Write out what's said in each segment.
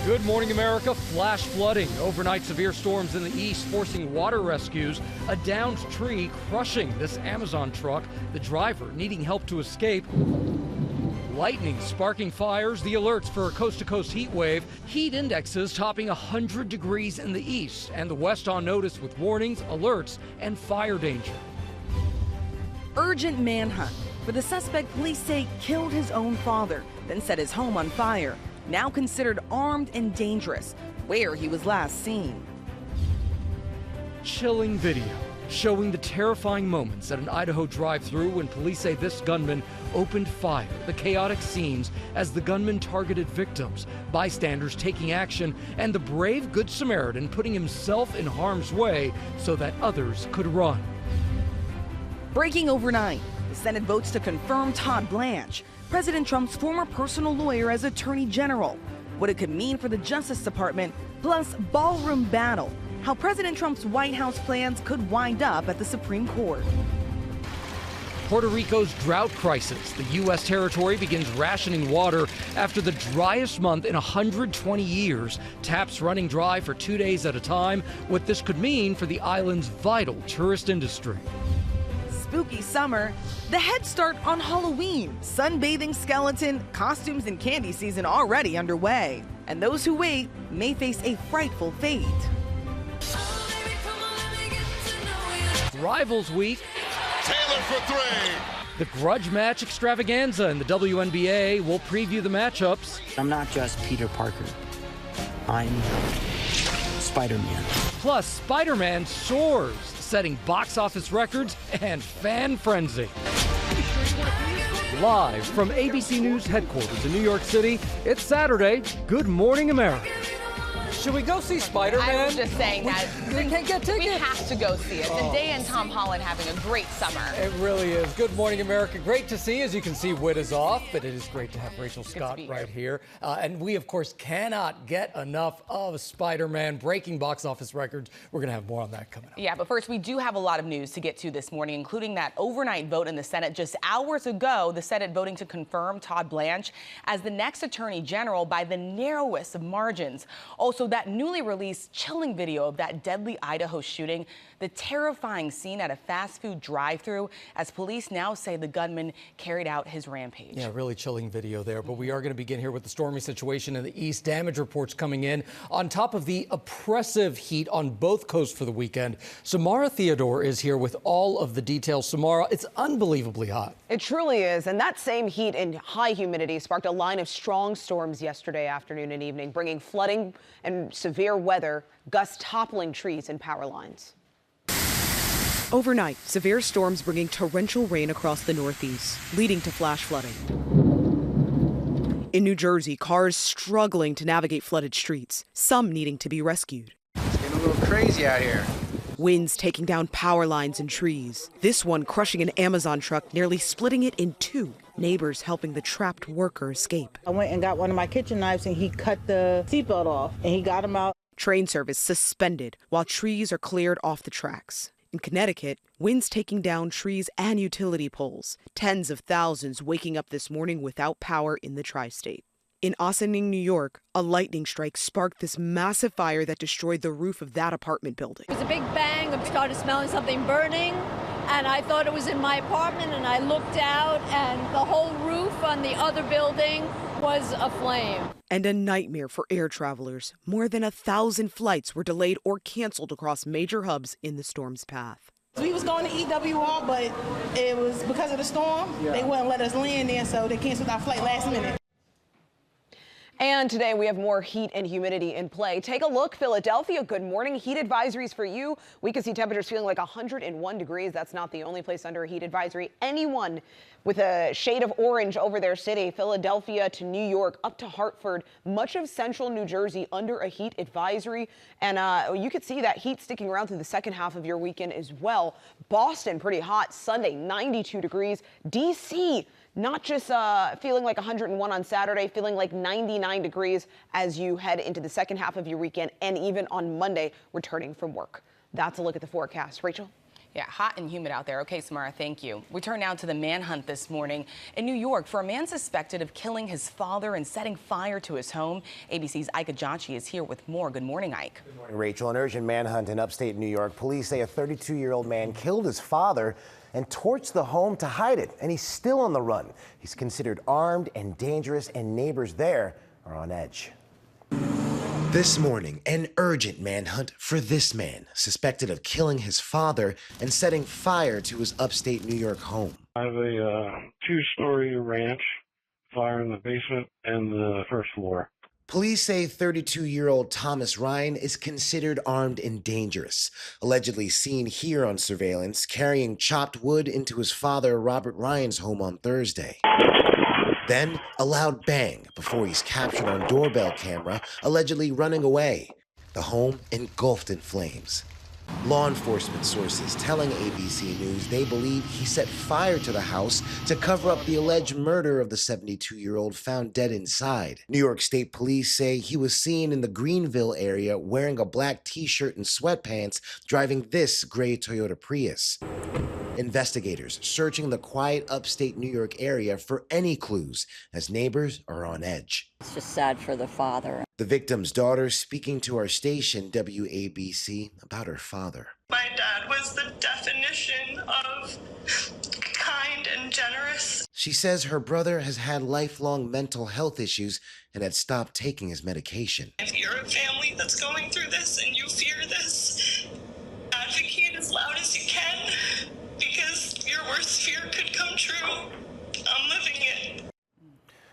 Good morning, America. Flash flooding. Overnight severe storms in the east forcing water rescues. A downed tree crushing this Amazon truck. The driver needing help to escape. Lightning sparking fires. The alerts for a coast-to-coast heat wave. Heat indexes topping 100 degrees in the east. And the west on notice with warnings, alerts, and fire danger. Urgent manhunt for the suspect police say killed his own father, then set his home on fire. Now considered armed and dangerous, where he was last seen. Chilling video showing the terrifying moments at an Idaho drive-thru when police say this gunman opened fire. The chaotic scenes as the gunman targeted victims, bystanders taking action, and the brave Good Samaritan putting himself in harm's way so that others could run. Breaking overnight, the Senate votes to confirm Todd Blanche, President Trump's former personal lawyer, as Attorney General. What it could mean for the Justice Department, plus ballroom battle, how President Trump's White House plans could wind up at the Supreme Court. Puerto Rico's drought crisis. The U.S. territory begins rationing water after the driest month in 120 years. Taps running dry for 2 days at a time. What this could mean for the island's vital tourist industry. Spooky summer, the head start on Halloween, sunbathing skeleton, costumes and candy season already underway. And those who wait may face a frightful fate. Rivals Week. Taylor for three. The grudge match extravaganza in the WNBA. We'll preview the matchups. I'm not just Peter Parker. I'm Spider-Man. Plus, Spider-Man soars, setting box office records and fan frenzy. Live from ABC News headquarters in New York City, it's Saturday. Good morning, America. Should we go see Spider-Man? I was just saying that. We can't get tickets. We have to go see it. Zendaya and Tom Holland having a great summer. It really is. Good morning, America. Great to see. As you can see, Whit is off, but it is great to have Rachel Scott right here. And we, of course, cannot get enough of Spider-Man breaking box office records. We're going to have more on that coming up. Yeah, but first, we do have a lot of news to get to this morning, including that overnight vote in the Senate. Just hours ago, the Senate voting to confirm Todd Blanche as the next Attorney General by the narrowest of margins. Also, that newly released chilling video of that deadly Idaho shooting, the terrifying scene at a fast food drive-thru as police now say the gunman carried out his rampage. Yeah, really chilling video there. But we are going to begin here with the stormy situation in the east. Damage reports coming in on top of the oppressive heat on both coasts for the weekend. Samara Theodore is here with all of the details. Samara, it's unbelievably hot. It truly is. And that same heat and high humidity sparked a line of strong storms yesterday afternoon and evening, bringing flooding and severe weather, gusts toppling trees and power lines. Overnight, severe storms bringing torrential rain across the Northeast, leading to flash flooding. In New Jersey, cars struggling to navigate flooded streets, some needing to be rescued. It's getting a little crazy out here. Winds taking down power lines and trees. This one crushing an Amazon truck, nearly splitting it in two. Neighbors helping the trapped worker escape. I went and got one of my kitchen knives and he cut the seatbelt off and he got him out. Train service suspended while trees are cleared off the tracks. In Connecticut, winds taking down trees and utility poles. Tens of thousands waking up this morning without power in the tri-state. In Ossining, New York, a lightning strike sparked this massive fire that destroyed the roof of that apartment building. It was a big bang. I started smelling something burning, and I thought it was in my apartment, and I looked out, and the whole roof on the other building was aflame. And a nightmare for air travelers. More than 1,000 flights were delayed or canceled across major hubs in the storm's path. We was going to EWR, but it was because of the storm. They wouldn't let us land there, so they canceled our flight last minute. And today we have more heat and humidity in play. Take a look, Philadelphia. Good morning. Heat advisories for you. We can see temperatures feeling like 101 degrees. That's not the only place under a heat advisory. Anyone with a shade of orange over their city, Philadelphia to New York, up to Hartford, much of central New Jersey under a heat advisory. And you could see that heat sticking around through the second half of your weekend as well. Boston, pretty hot. Sunday, 92 degrees. D.C., not just feeling like 101 on Saturday, feeling like 99 degrees as you head into the second half of your weekend and even on Monday returning from work. That's a look at the forecast. Rachel? Yeah, hot and humid out there. Okay, Samara, thank you. We turn now to the manhunt this morning in New York for a man suspected of killing his father and setting fire to his home. ABC's Ike Ajanci is here with more. Good morning, Ike. Good morning, Rachel. An urgent manhunt in upstate New York. Police say a 32-year-old man killed his father and torched the home to hide it, and he's still on the run. He's considered armed and dangerous, and neighbors there are on edge. This morning, an urgent manhunt for this man, suspected of killing his father and setting fire to his upstate New York home. I have a two-story ranch, fire in the basement and the first floor. Police say 32-year-old Thomas Ryan is considered armed and dangerous, allegedly seen here on surveillance carrying chopped wood into his father Robert Ryan's home on Thursday. Then, a loud bang before he's captured on doorbell camera, allegedly running away. The home engulfed in flames. Law enforcement sources telling ABC News they believe he set fire to the house to cover up the alleged murder of the 72-year-old found dead inside. New York State Police say he was seen in the Greenville area wearing a black t-shirt and sweatpants, driving this gray Toyota Prius. Investigators searching the quiet upstate New York area for any clues as neighbors are on edge. It's just sad for the father. The victim's daughter speaking to our station, WABC, about her father. My dad was the definition of kind and generous. She says her brother has had lifelong mental health issues and had stopped taking his medication. If you're a family that's going through this and you fear this, advocate as loud as you can, because your worst fear could come true. I'm living it.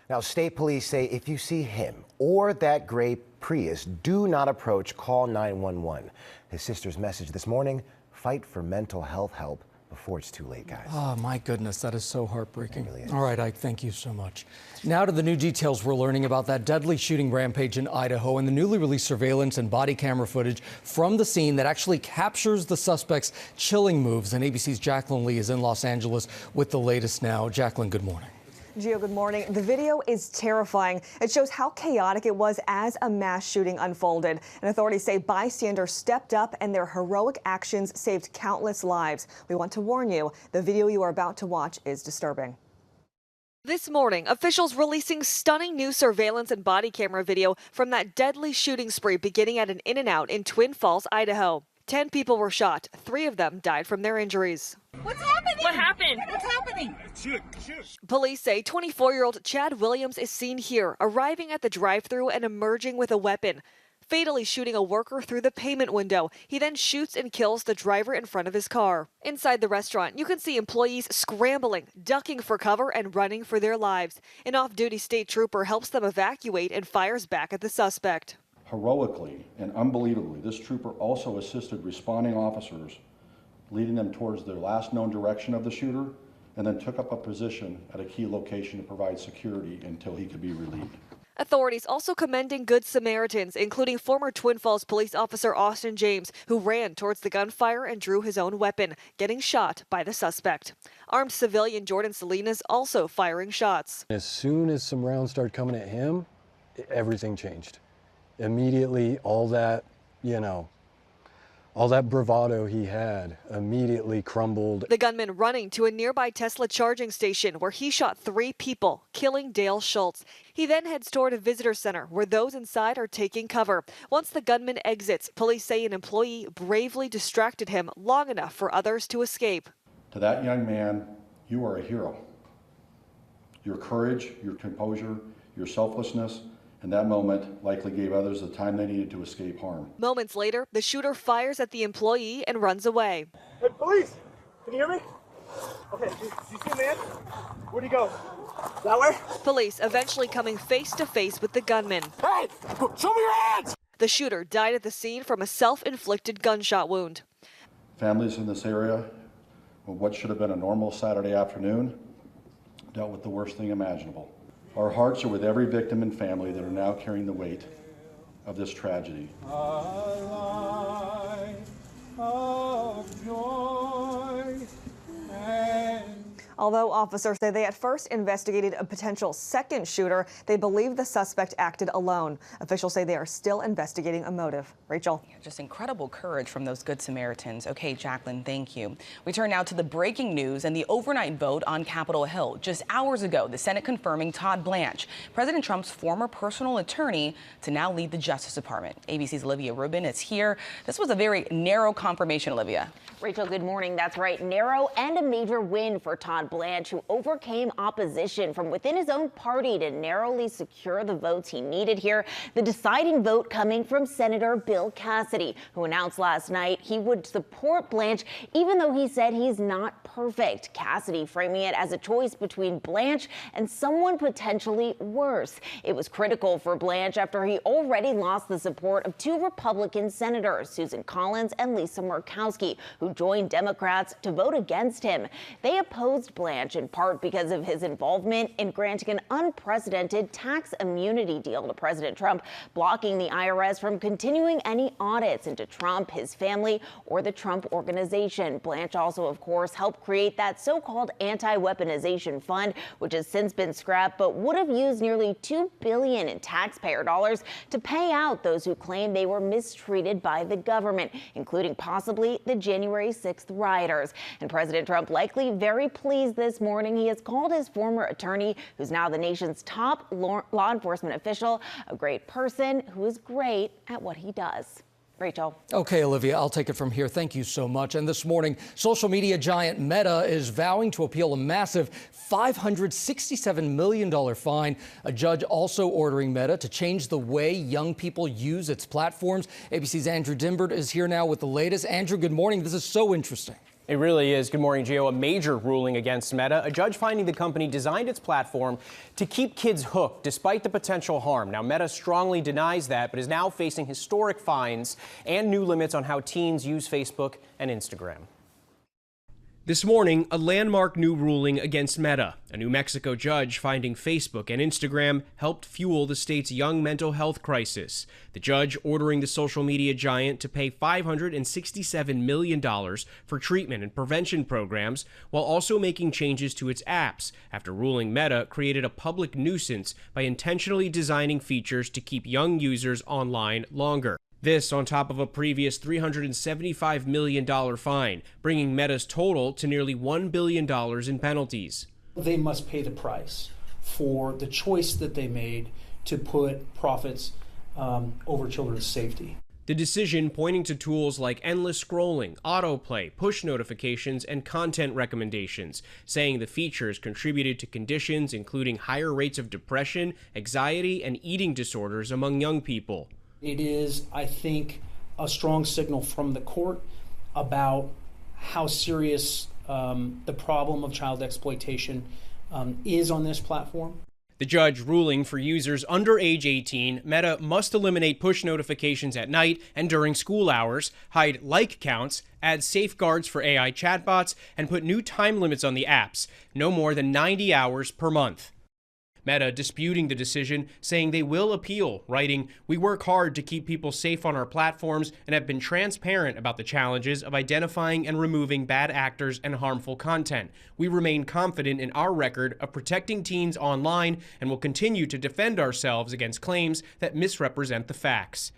Now, state police say if you see him or that gray Prius, do not approach, call 911. His sister's message this morning, fight for mental health help before it's too late, guys. Oh, my goodness, that is so heartbreaking. Really is. All right, Ike, thank you so much. Now to the new details we're learning about that deadly shooting rampage in Idaho and the newly released surveillance and body camera footage from the scene that actually captures the suspect's chilling moves. And ABC's Jacqueline Lee is in Los Angeles with the latest now. Jacqueline, good morning. Gio, good morning. The video is terrifying. It shows how chaotic it was as a mass shooting unfolded. And authorities say bystanders stepped up and their heroic actions saved countless lives. We want to warn you, the video you are about to watch is disturbing. This morning, officials releasing stunning new surveillance and body camera video from that deadly shooting spree beginning at an In-N-Out in Twin Falls, Idaho. 10 people were shot. 3 of them died from their injuries. What's happening? What happened? What's happening? Shoot. Police say 24-year-old Chad Williams is seen here, arriving at the drive-thru and emerging with a weapon, fatally shooting a worker through the payment window. He then shoots and kills the driver in front of his car. Inside the restaurant, you can see employees scrambling, ducking for cover, and running for their lives. An off-duty state trooper helps them evacuate and fires back at the suspect. Heroically and unbelievably, this trooper also assisted responding officers, leading them towards the last known direction of the shooter, and then took up a position at a key location to provide security until he could be relieved. Authorities also commending Good Samaritans, including former Twin Falls police officer Austin James, who ran towards the gunfire and drew his own weapon, getting shot by the suspect. Armed civilian Jordan Salinas also firing shots. As soon as some rounds started coming at him, everything changed. Immediately, all that bravado he had immediately crumbled. The gunman running to a nearby Tesla charging station where he shot 3 people, killing Dale Schultz. He then heads toward a visitor center where those inside are taking cover. Once the gunman exits, police say an employee bravely distracted him long enough for others to escape. To that young man, you are a hero. Your courage, your composure, your selflessness, and that moment likely gave others the time they needed to escape harm. Moments later, the shooter fires at the employee and runs away. Hey, police! Can you hear me? Okay, do you see a man? Where'd he go? That way? Police eventually coming face to face with the gunman. Hey! Show me your hands! The shooter died at the scene from a self-inflicted gunshot wound. Families in this area, on what should have been a normal Saturday afternoon, dealt with the worst thing imaginable. Our hearts are with every victim and family that are now carrying the weight of this tragedy. A life of joy and Although officers say they at first investigated a potential second shooter, they believe the suspect acted alone. Officials say they are still investigating a motive. Rachel. Just incredible courage from those good Samaritans. Okay, Jacqueline, thank you. We turn now to the breaking news and the overnight vote on Capitol Hill. Just hours ago, the Senate confirming Todd Blanche, President Trump's former personal attorney, to now lead the Justice Department. ABC's Olivia Rubin is here. This was a very narrow confirmation, Olivia. Rachel, good morning. That's right. Narrow and a major win for Todd Blanche, who overcame opposition from within his own party to narrowly secure the votes he needed here. The deciding vote coming from Senator Bill Cassidy, who announced last night he would support Blanche, even though he said he's not perfect. Cassidy framing it as a choice between Blanche and someone potentially worse. It was critical for Blanche after he already lost the support of two Republican senators, Susan Collins and Lisa Murkowski, who joined Democrats to vote against him. They opposed Blanche in part because of his involvement in granting an unprecedented tax immunity deal to President Trump, blocking the IRS from continuing any audits into Trump, his family, or the Trump Organization. Blanche also, of course, helped create that so-called anti-weaponization fund, which has since been scrapped, but would have used nearly $2 billion in taxpayer dollars to pay out those who claim they were mistreated by the government, including possibly the January 6th rioters. And President Trump likely very pleased this morning. He has called his former attorney, who's now the nation's top law enforcement official, a great person who is great at what he does. Rachel. Okay, Olivia, I'll take it from here. Thank you so much. And this morning, social media giant Meta is vowing to appeal a massive $567 million fine. A judge also ordering Meta to change the way young people use its platforms. ABC's Andrew Dimbert is here now with the latest. Andrew, good morning. This is so interesting. It really is. Good morning, Gio. A major ruling against Meta. A judge finding the company designed its platform to keep kids hooked despite the potential harm. Now, Meta strongly denies that, but is now facing historic fines and new limits on how teens use Facebook and Instagram. This morning, a landmark new ruling against Meta. A New Mexico judge finding Facebook and Instagram helped fuel the state's young mental health crisis. The judge ordering the social media giant to pay $567 million for treatment and prevention programs, while also making changes to its apps, after ruling Meta created a public nuisance by intentionally designing features to keep young users online longer. This on top of a previous $375 million fine, bringing Meta's total to nearly $1 billion in penalties. They must pay the price for the choice that they made to put profits over children's safety. The decision pointing to tools like endless scrolling, autoplay, push notifications, and content recommendations, saying the features contributed to conditions including higher rates of depression, anxiety, and eating disorders among young people. It is, I think, a strong signal from the court about how serious the problem of child exploitation is on this platform. The judge ruling for users under age 18, Meta must eliminate push notifications at night and during school hours, hide like counts, add safeguards for AI chatbots, and put new time limits on the apps, no more than 90 hours per month. Meta disputing the decision, saying they will appeal, writing, "We work hard to keep people safe on our platforms and have been transparent about the challenges of identifying and removing bad actors and harmful content. We remain confident in our record of protecting teens online and will continue to defend ourselves against claims that misrepresent the facts."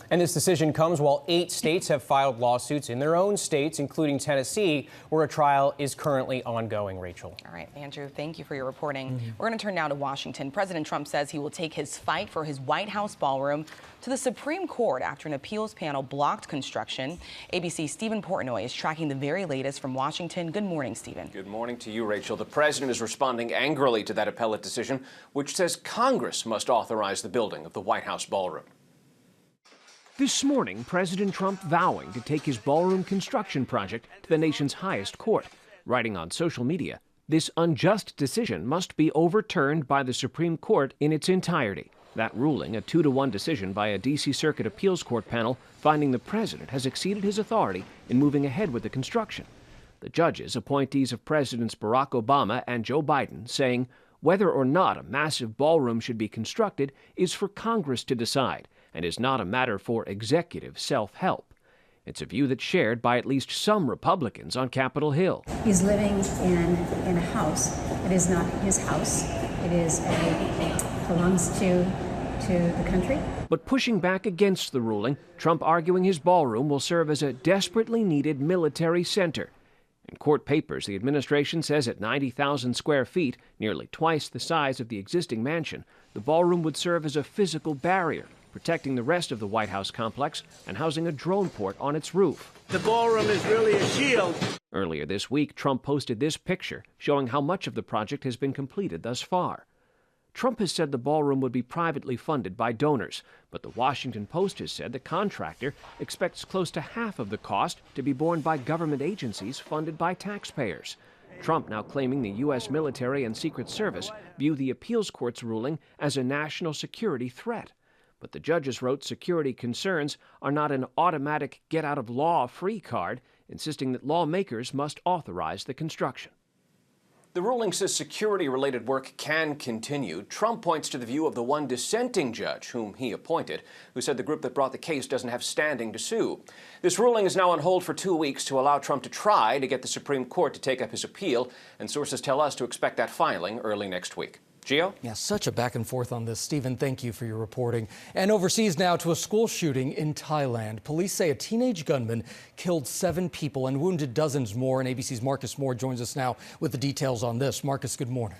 And this decision comes while 8 states have filed lawsuits in their own states, including Tennessee, where a trial is currently ongoing, Rachel. All right, Andrew, thank you for your reporting. We're going to turn now to Washington. President Trump says he will take his fight for his White House ballroom to the Supreme Court after an appeals panel blocked construction. ABC's Stephen Portnoy is tracking the very latest from Washington. Good morning, Stephen. Good morning to you, Rachel. The president is responding angrily to that appellate decision, which says Congress must authorize the building of the White House ballroom. This morning, President Trump vowing to take his ballroom construction project to the nation's highest court, writing on social media, "This unjust decision must be overturned by the Supreme Court in its entirety." That ruling, a 2-1 decision by a D.C. Circuit Appeals Court panel, finding the president has exceeded his authority in moving ahead with the construction. The judges, appointees of Presidents Barack Obama and Joe Biden, saying whether or not a massive ballroom should be constructed is for Congress to decide, and is not a matter for executive self-help. It's a view that's shared by at least some Republicans on Capitol Hill. He's living in a house. It is not his house. It is belongs to the country. But pushing back against the ruling, Trump arguing his ballroom will serve as a desperately needed military center. In court papers, the administration says at 90,000 square feet, nearly twice the size of the existing mansion, the ballroom would serve as a physical barrier, protecting the rest of the White House complex and housing a drone port on its roof. The ballroom is really a shield. Earlier this week, Trump posted this picture showing how much of the project has been completed thus far. Trump has said the ballroom would be privately funded by donors, but the Washington Post has said the contractor expects close to half of the cost to be borne by government agencies funded by taxpayers. Trump now claiming the U.S. military and Secret Service view the appeals court's ruling as a national security threat. But the judges wrote security concerns are not an automatic get-out-of-law-free card, insisting that lawmakers must authorize the construction. The ruling says security-related work can continue. Trump points to the view of the one dissenting judge, whom he appointed, who said the group that brought the case doesn't have standing to sue. This ruling is now on hold for 2 weeks to allow Trump to try to get the Supreme Court to take up his appeal, and sources tell us to expect that filing early next week. Gio? Yeah, such a back and forth on this. Stephen, thank you for your reporting. And overseas now to a school shooting in Thailand. Police say a teenage gunman killed 7 people and wounded dozens more. And ABC's Marcus Moore joins us now with the details on this. Marcus, good morning.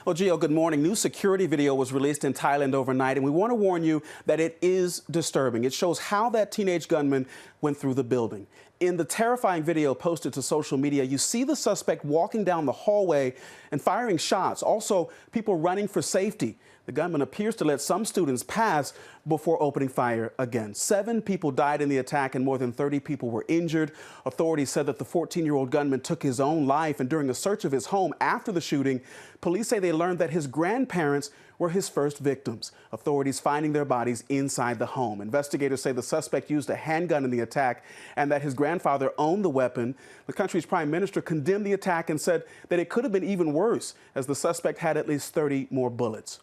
Well, Gio, good morning. New security video was released in Thailand overnight, and we want to warn you that it is disturbing. It shows how that teenage gunman went through the building. In the terrifying video posted to social media, you see the suspect walking down the hallway and firing shots. Also, people running for safety. The gunman appears to let some students pass before opening fire again. 7 people died in the attack and more than 30 people were injured. Authorities said that the 14-year-old gunman took his own life, and during a search of his home after the shooting, police say they learned that his grandparents were his first victims. Authorities finding their bodies inside the home. Investigators say the suspect used a handgun in the attack and that his grandfather owned the weapon. The country's prime minister condemned the attack and said that it could have been even worse, as the suspect had at least 30 more bullets.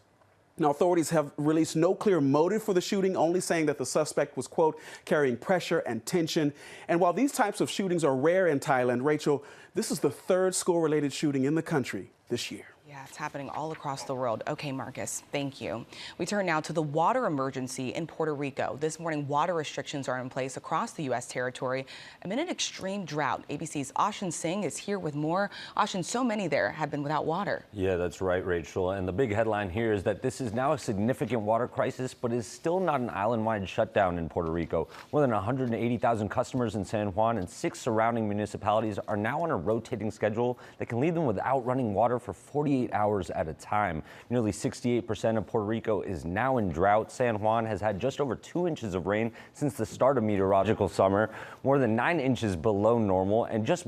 Now, authorities have released no clear motive for the shooting, only saying that the suspect was, quote, carrying pressure and tension. And while these types of shootings are rare in Thailand, Rachel, this is the 3rd school-related shooting in the country this year. Yeah, it's happening all across the world. Okay, Marcus, thank you. We turn now to the water emergency in Puerto Rico. This morning, water restrictions are in place across the U.S. territory amid an extreme drought. ABC's Ashin Singh is here with more. Ashin, so many there have been without water. Yeah, that's right, Rachel. And the big headline here is that this is now a significant water crisis, but is still not an island-wide shutdown in Puerto Rico. More than 180,000 customers in San Juan and 6 surrounding municipalities are now on a rotating schedule that can leave them without running water for 48 hours at a time. Nearly 68% of Puerto Rico is now in drought. San Juan has had just over 2 inches of rain since the start of meteorological summer, more than 9 inches below normal, and just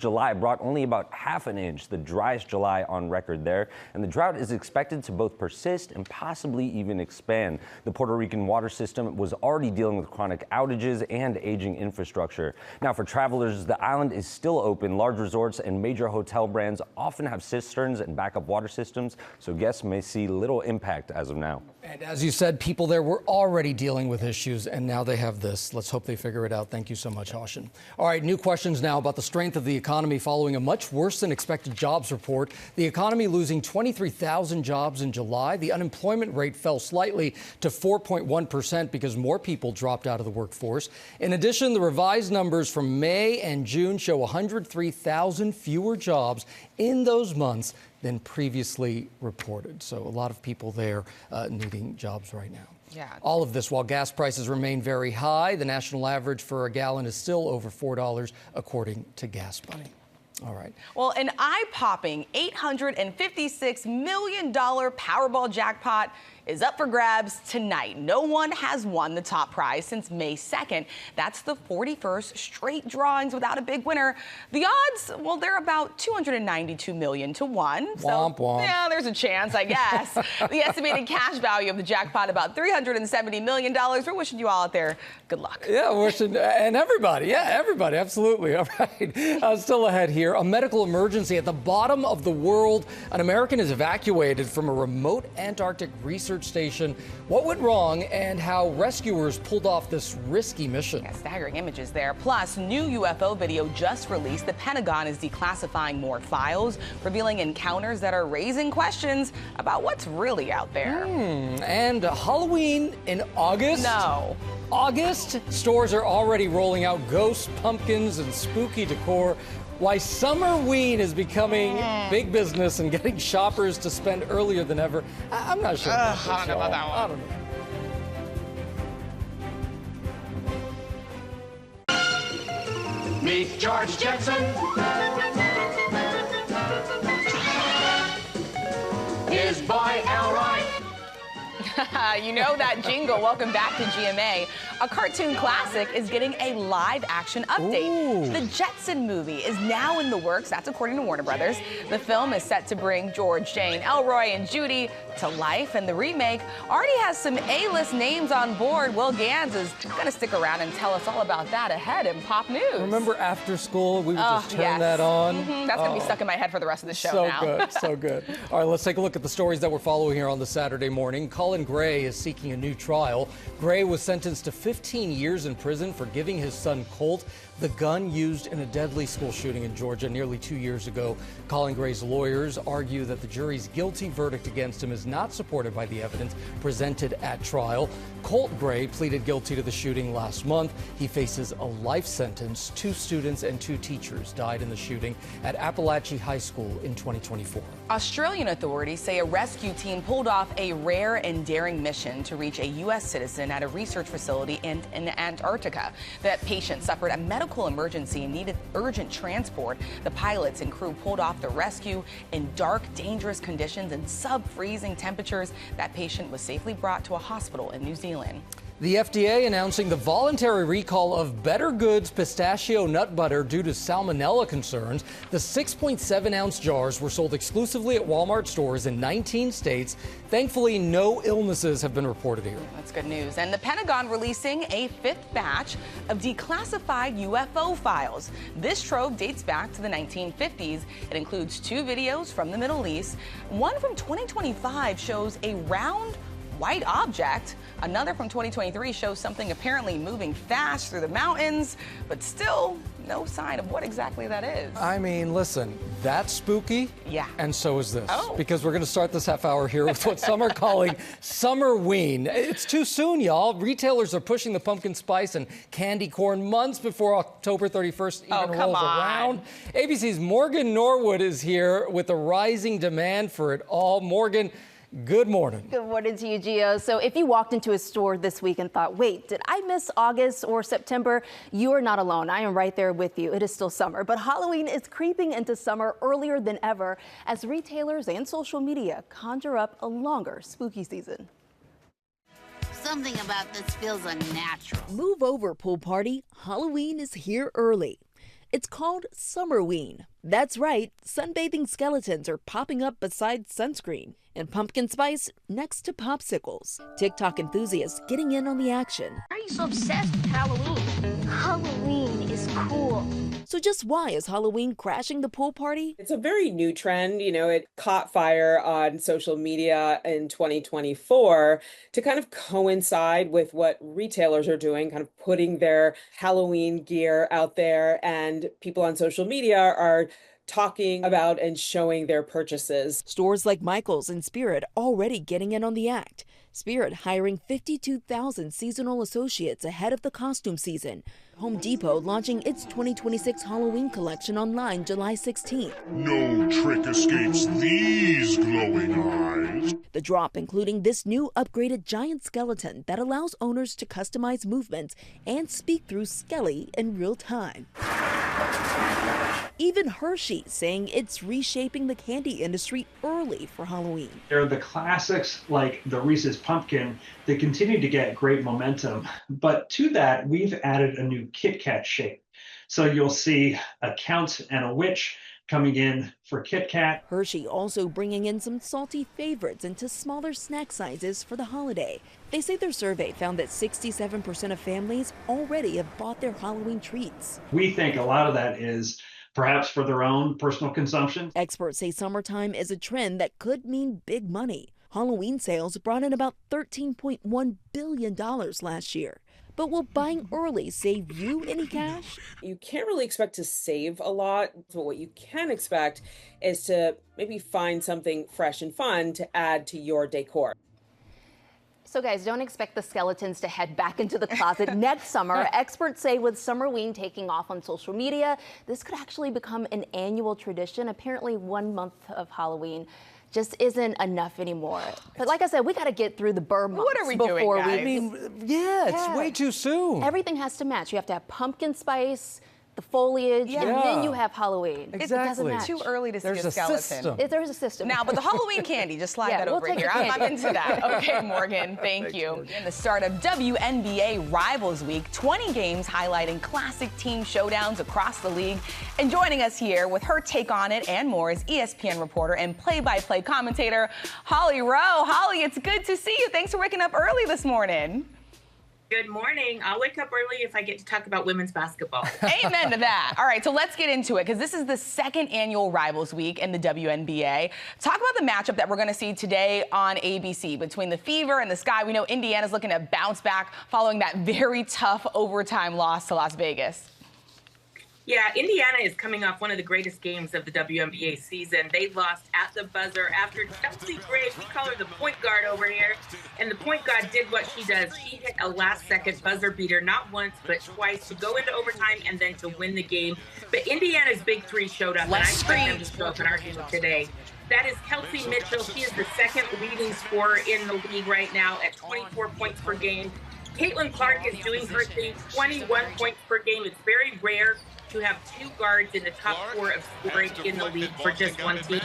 July brought only about half an inch, the driest July on record there. And the drought is expected to both persist and possibly even expand. The Puerto Rican water system was already dealing with chronic outages and aging infrastructure. Now, for travelers, the island is still open. Large resorts and major hotel brands often have cisterns and backup water systems, so guests may see little impact as of now. And as you said, people there were already dealing with issues, and now they have this. Let's hope they figure it out. Thank you so much, Ashin. All right, new questions now about the strength of the economy following a much worse than expected jobs report. The economy losing 23,000 jobs in July. The unemployment rate fell slightly to 4.1% because more people dropped out of the workforce. In addition, the revised numbers from May and June show 103,000 fewer jobs in those months than previously reported. So a lot of people there needing jobs right now. Yeah. All of this while gas prices remain very high. The national average for a gallon is still over $4, according to Gas Money. All right. Well, an eye-popping $856 million Powerball jackpot is up for grabs tonight. No one has won the top prize since May 2nd. That's the 41st straight drawings without a big winner. The odds, well, they're about 292 million to 1. So, womp, womp. Yeah, there's a chance, I guess. The estimated cash value of the jackpot, about $370 million. We're wishing you all out there good luck. Yeah, wishing, and everybody. Yeah, everybody. Absolutely. All right. Still ahead here. A medical emergency at the bottom of the world. An American is evacuated from a remote Antarctic research research station. What went wrong and how rescuers pulled off this risky mission. Yeah, staggering images there. Plus, new UFO video just released. The Pentagon is declassifying more files, revealing encounters that are raising questions about what's really out there. And Halloween in August? No. August? Stores are already rolling out ghost pumpkins and spooky decor. Why Summerween is becoming big business and getting shoppers to spend earlier than ever. I'm not sure. I don't know about that one. I don't know. Meet George Jetson. His boy Elroy. You know that jingle. Welcome back to GMA. A cartoon classic is getting a live-action update. Ooh. The Jetson movie is now in the works. That's according to Warner Brothers. The film is set to bring George, Jane, Elroy, and Judy to life, and the remake already has some A-list names on board. Will Gans is going to stick around and tell us all about that ahead in Pop News. Remember after school, we would just turn that on? That's going to be stuck in my head for the rest of the show now. So good, so good. All right, let's take a look at the stories that we're following here on the Saturday morning. Colin Gray is seeking a new trial. Gray was sentenced to 15 years in prison for giving his son Colt the gun used in a deadly school shooting in Georgia nearly 2 years ago. Colin Gray's lawyers argue that the jury's guilty verdict against him is not supported by the evidence presented at trial. Colt Gray pleaded guilty to the shooting last month. He faces a life sentence. 2 students and 2 teachers died in the shooting at Appalachia High School in 2024. Australian authorities say a rescue team pulled off a rare and daring mission to reach a U.S. citizen at a research facility in Antarctica. That patient suffered a medical emergency and needed urgent transport. The pilots and crew pulled off the rescue in dark, dangerous conditions and sub-freezing temperatures. That patient was safely brought to a hospital in New Zealand. The FDA announcing the voluntary recall of Better Goods pistachio nut butter due to salmonella concerns. The 6.7-ounce jars were sold exclusively at Walmart stores in 19 states. Thankfully, no illnesses have been reported here. That's good news. And the Pentagon releasing a 5th batch of declassified UFO files. This trove dates back to the 1950s. It includes 2 videos from the Middle East. One from 2025 shows a round white object. Another from 2023 shows something apparently moving fast through the mountains, but still no sign of what exactly that is. I mean, listen, that's spooky. Yeah. And so is this. Oh. Because we're going to start this half hour here with what some are calling Summerween. It's too soon, y'all. Retailers are pushing the pumpkin spice and candy corn months before October 31st even rolls around. ABC's Morgan Norwood is here with a rising demand for it all. Morgan, good morning. Good morning to you, Gio. So if you walked into a store this week and thought, wait, did I miss August or September? You are not alone. I am right there with you. It is still summer, but Halloween is creeping into summer earlier than ever as retailers and social media conjure up a longer spooky season. Something about this feels unnatural. Move over, pool party. Halloween is here early. It's called Summerween. That's right, sunbathing skeletons are popping up beside sunscreen and pumpkin spice next to popsicles. TikTok enthusiasts getting in on the action. Why are you so obsessed with Halloween? Halloween is cool. So just why is Halloween crashing the pool party? It's a very new trend. You know, it caught fire on social media in 2024 to kind of coincide with what retailers are doing, kind of putting their Halloween gear out there, and people on social media are talking about and showing their purchases. Stores like Michael's and Spirit already getting in on the act. Spirit hiring 52,000 seasonal associates ahead of the costume season. Home Depot launching its 2026 Halloween collection online July 16th. No trick escapes these glowing eyes. The drop including this new upgraded giant skeleton that allows owners to customize movements and speak through Skelly in real time. Even Hershey saying it's reshaping the candy industry early for Halloween. There are the classics like the Reese's Pumpkin that continue to get great momentum. But to that, we've added a new Kit Kat shape. So you'll see a Count and a Witch coming in for Kit Kat. Hershey also bringing in some salty favorites into smaller snack sizes for the holiday. They say their survey found that 67% of families already have bought their Halloween treats. We think a lot of that is perhaps for their own personal consumption. Experts say summertime is a trend that could mean big money. Halloween sales brought in about $13.1 billion last year. But will buying early save you any cash? You can't really expect to save a lot, but what you can expect is to maybe find something fresh and fun to add to your decor. So guys, don't expect the skeletons to head back into the closet next summer. Experts say with Summerween taking off on social media, this could actually become an annual tradition. Apparently 1 month of Halloween just isn't enough anymore. But like I said, we got to get through the Burr months. What are we doing, guys? I mean, yeah, it's way too soon. Everything has to match. You have to have pumpkin spice, the foliage, and then you have Halloween. Exactly. It doesn't match. It's too early to see There's a a skeleton. system. There's a system. Now, but the Halloween candy, just slide that over here. I'm into that. Okay, Morgan, thank you. In the start of WNBA Rivals Week, 20 games highlighting classic team showdowns across the league. And joining us here with her take on it and more is ESPN reporter and play-by-play commentator, Holly Rowe. Holly, it's good to see you. Thanks for waking up early this morning. Good morning. I'll wake up early if I get to talk about women's basketball. Amen to that. All right, so let's get into it because this is the second annual Rivals Week in the WNBA. Talk about the matchup that we're going to see today on ABC between the Fever and the Sky. We know Indiana's looking to bounce back following that very tough overtime loss to Las Vegas. Yeah, Indiana is coming off one of the greatest games of the WNBA season. They lost at the buzzer after Chelsea Gray, we call her the point guard over here, and the point guard did what she does. She hit a last-second buzzer beater, not once, but twice, to go into overtime and then to win the game. But Indiana's big three showed up, and I expect them to show up in our game today. That is Kelsey Mitchell. She is the second leading scorer in the league right now at 24 points per game. Caitlin Clark is doing her thing, 21 points per game. It's very rare to have two guards in the top four of scoring in the league for just one team.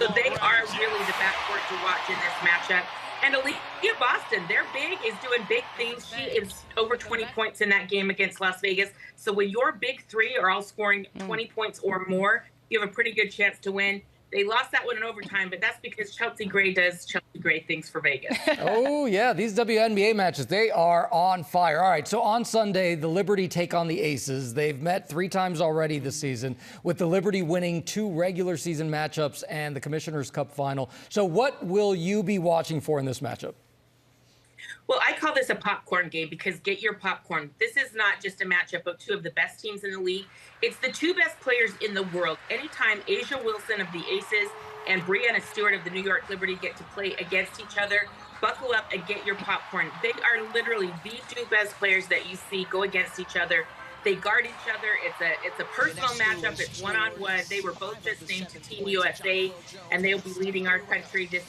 So they are really the backcourt to watch in this matchup. And Aaliyah Boston, their big, is doing big things. She is over 20 points in that game against Las Vegas. So when your big three are all scoring 20 points or more, you have a pretty good chance to win. They lost that one in overtime, but that's because Chelsea Gray does Chelsea Gray things for Vegas. Oh, yeah, these WNBA matches, they are on fire. All right, so on Sunday, the Liberty take on the Aces. They've met 3 times already this season, with the Liberty winning 2 regular season matchups and the Commissioner's Cup final. So what will you be watching for in this matchup? Well, I call this a popcorn game because get your popcorn. This is not just a matchup of 2 of the best teams in the league. It's the 2 best players in the world. Anytime Asia Wilson of the Aces and Breanna Stewart of the New York Liberty get to play against each other, buckle up and get your popcorn. They are literally the 2 best players that you see go against each other. They guard each other. It's a personal matchup. It's one-on-one. They were both just named to Team USA, and they'll be leading our country this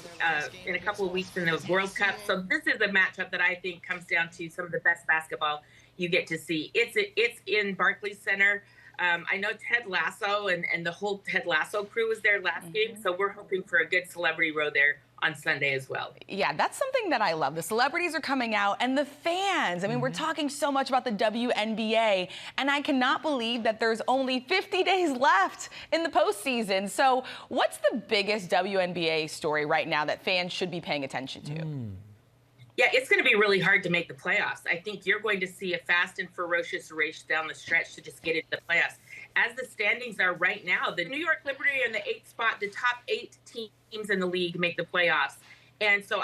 in a couple of weeks in the World Cup. So this is a matchup that I think comes down to some of the best basketball you get to see. It's in Barclays Center. I know Ted Lasso and the whole Ted Lasso crew was there last game, so we're hoping for a good celebrity row there on Sunday as well. Yeah, that's something that I love. The celebrities are coming out and the fans. I mean, we're talking so much about the WNBA, and I cannot believe that there's only 50 days left in the postseason. So what's the biggest WNBA story right now that fans should be paying attention to? Yeah, it's going to be really hard to make the playoffs. I think you're going to see a fast and ferocious race down the stretch to just get into the playoffs. As the standings are right now, the New York Liberty are in the 8th spot. The top 8 teams in the league make the playoffs. And so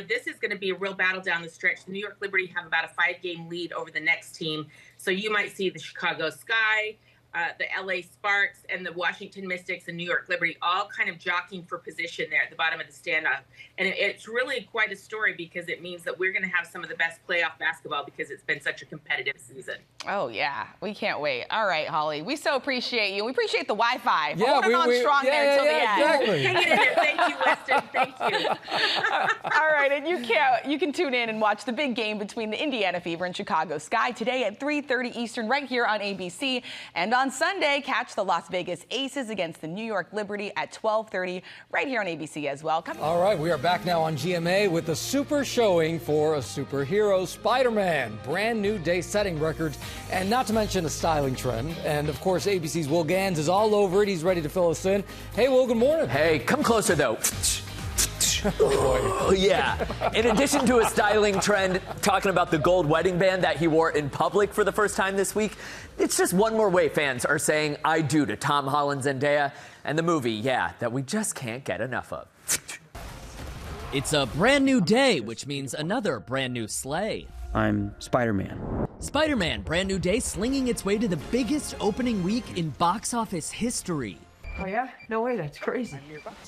this is going to be a real battle down the stretch. The New York Liberty have about a 5-game lead over the next team. So you might see the Chicago Sky, the LA Sparks, and the Washington Mystics and New York Liberty all kind of jockeying for position there at the bottom of the standoff. And it's really quite a story because it means that we're going to have some of the best playoff basketball because it's been such a competitive season. Oh, yeah. We can't wait. All right, Holly. We so appreciate you. We appreciate the Wi-Fi. Yeah, holding on strong there until the end. Exactly. Hang it in there. Thank you, Weston. Thank you. All right, and you can tune in and watch the big game between the Indiana Fever and Chicago Sky today at 3:30 Eastern right here on ABC. And on Sunday, catch the Las Vegas Aces against the New York Liberty at 12:30 right here on ABC as well. All right, we are back now on GMA with a super showing for a superhero, Spider-Man. Brand new day-setting records, and not to mention a styling trend. And, of course, ABC's Will Gans is all over it. He's ready to fill us in. Hey, Will, good morning. Hey, come closer, though. Oh, yeah. In addition to a styling trend, talking about the gold wedding band that he wore in public for the first time this week, it's just one more way fans are saying I do to Tom Holland, Zendaya, and the movie, that we just can't get enough of. It's a brand new day, which means another brand new sleigh. I'm Spider-Man. Spider-Man, brand new day, slinging its way to the biggest opening week in box office history. Oh yeah? No way, that's crazy.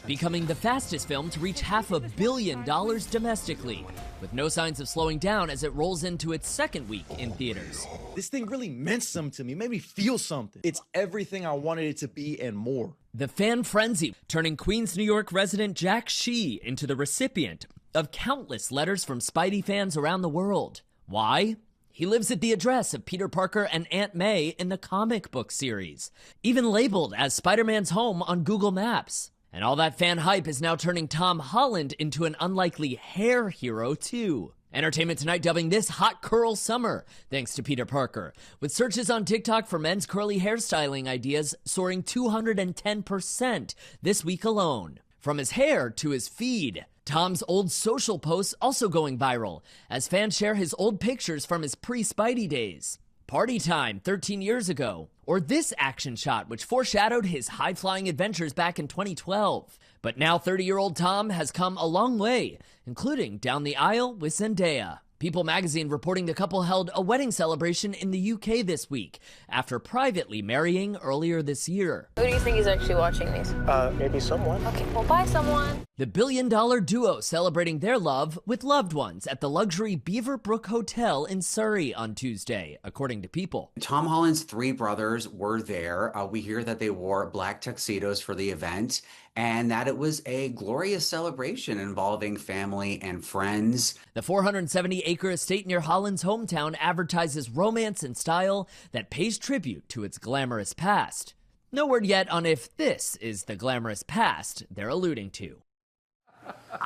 Becoming the fastest film to reach $500 million domestically, with no signs of slowing down as it rolls into its second week in theaters. This thing really meant something to me, it made me feel something. It's everything I wanted it to be and more. The fan frenzy, turning Queens, New York resident Jack Shee into the recipient of countless letters from Spidey fans around the world. Why? He lives at the address of Peter Parker and Aunt May in the comic book series, even labeled as Spider-Man's home on Google Maps. And all that fan hype is now turning Tom Holland into an unlikely hair hero, too. Entertainment Tonight dubbing this hot curl summer, thanks to Peter Parker, with searches on TikTok for men's curly hairstyling ideas soaring 210% this week alone. From his hair to his feed, Tom's old social posts also going viral as fans share his old pictures from his pre-Spidey days. Party time 13 years ago, or this action shot which foreshadowed his high-flying adventures back in 2012. But now 30-year-old Tom has come a long way, including down the aisle with Zendaya. People magazine reporting the couple held a wedding celebration in the UK this week after privately marrying earlier this year. Who do you think is actually watching these? Maybe someone. Okay, well, bye someone. The billion-dollar duo celebrating their love with loved ones at the luxury Beaverbrook Hotel in Surrey on Tuesday, according to People. Tom Holland's three brothers were there. We hear that they wore black tuxedos for the event and that it was a glorious celebration involving family and friends. The 470-acre estate near Holland's hometown advertises romance and style that pays tribute to its glamorous past. No word yet on if this is the glamorous past they're alluding to.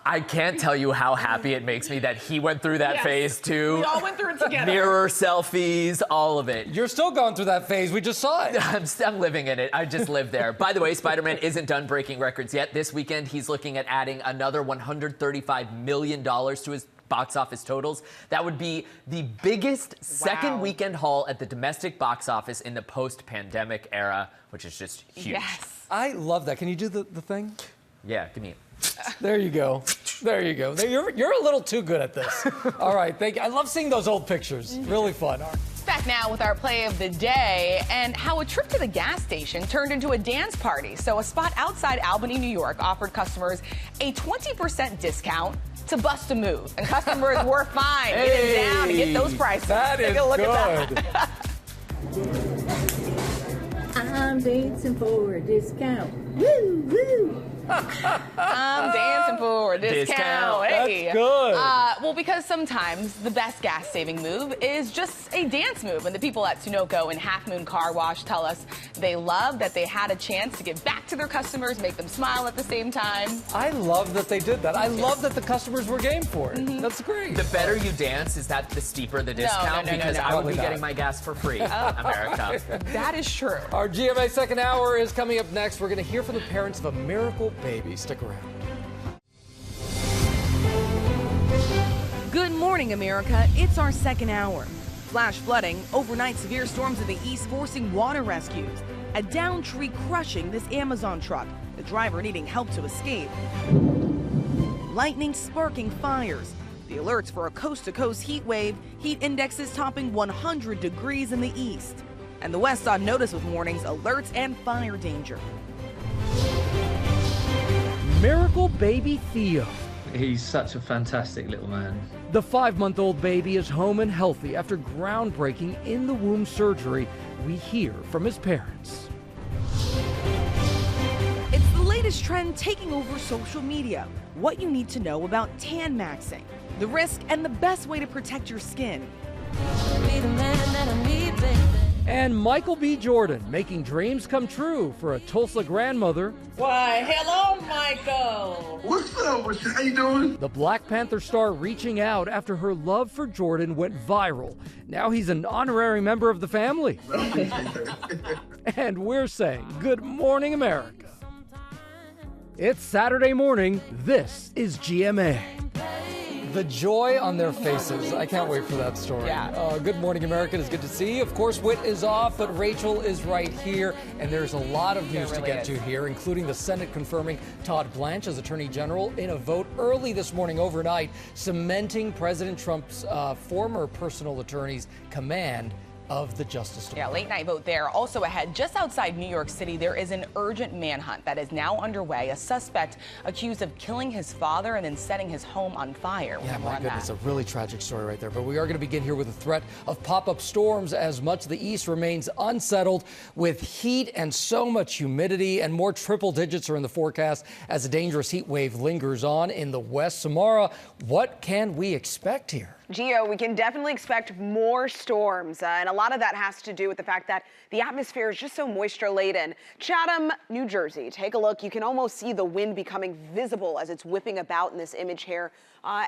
I can't tell you how happy it makes me that he went through that phase too. We all went through it together. Mirror selfies, all of it. You're still going through that phase. We just saw it. I'm living in it. I just live there. By the way, Spider-Man isn't done breaking records yet. This weekend, he's looking at adding another $135 million to his box office totals. That would be the biggest second weekend haul at the domestic box office in the post-pandemic era, which is just huge. Yes. I love that. Can you do the thing? Yeah, give me it. There you go. There you go. You're a little too good at this. All right, thank you. I love seeing those old pictures. Really fun. Back now with our play of the day and how a trip to the gas station turned into a dance party. So a spot outside Albany, New York offered customers a 20% discount to bust a move. And customers were fine. Getting down to get those prices. That is Take a look good. at that. I'm dancing for a discount. Woo, woo. I'm dancing for a discount. Hey. That's good. Well, because sometimes the best gas-saving move is just a dance move. And the people at Sunoco and Half Moon Car Wash tell us they love that they had a chance to give back to their customers, make them smile at the same time. I love that they did that. I love that the customers were game for it. That's great. The better you dance, is that the steeper the discount? Because I would be getting my gas for free, America. That is true. Our GMA second hour is coming up next. We're going to hear from the parents of a miracle baby. Stick around. Good morning, America. It's our second hour. Flash flooding, overnight severe storms in the east forcing water rescues. A down tree crushing this Amazon truck, the driver needing help to escape. Lightning sparking fires. The alerts for a coast-to-coast heat wave, heat indexes topping 100 degrees in the east. And the west on notice with warnings, alerts, and fire danger. Miracle baby Theo. He's such a fantastic little man. The 5-month-old baby is home and healthy after groundbreaking in-the-womb surgery. We hear from his parents. It's the latest trend taking over social media. What you need to know about tan maxing, the risk and the best way to protect your skin. Be the man that I need, baby. And Michael B. Jordan making dreams come true for a Tulsa grandmother. Why, hello, Michael. What's up? How you doing? The Black Panther star reaching out after her love for Jordan went viral. Now he's an honorary member of the family. And we're saying good morning, America. It's Saturday morning. This is GMA. The joy on their faces. I can't wait for that story. Yeah. Good morning, America. It's good to see you. Of course, Whit is off, but Rachel is right here. And there's a lot of news to get to here, including the Senate confirming Todd Blanche as Attorney General in a vote early this morning overnight, cementing President Trump's former personal attorney's command of the Justice Department. Yeah, late night vote there. Also ahead, just outside New York City, there is an urgent manhunt that is now underway. A suspect accused of killing his father and then setting his home on fire. Yeah, my goodness, a really tragic story right there. But we are going to begin here with the threat of pop-up storms as much of the east remains unsettled with heat and so much humidity, and more triple digits are in the forecast as a dangerous heat wave lingers on in the west. Samara, what can we expect here? Gio, we can definitely expect more storms, and a lot of that has to do with the fact that the atmosphere is just so moisture-laden. Chatham, New Jersey, take a look. You can almost see the wind becoming visible as it's whipping about in this image here.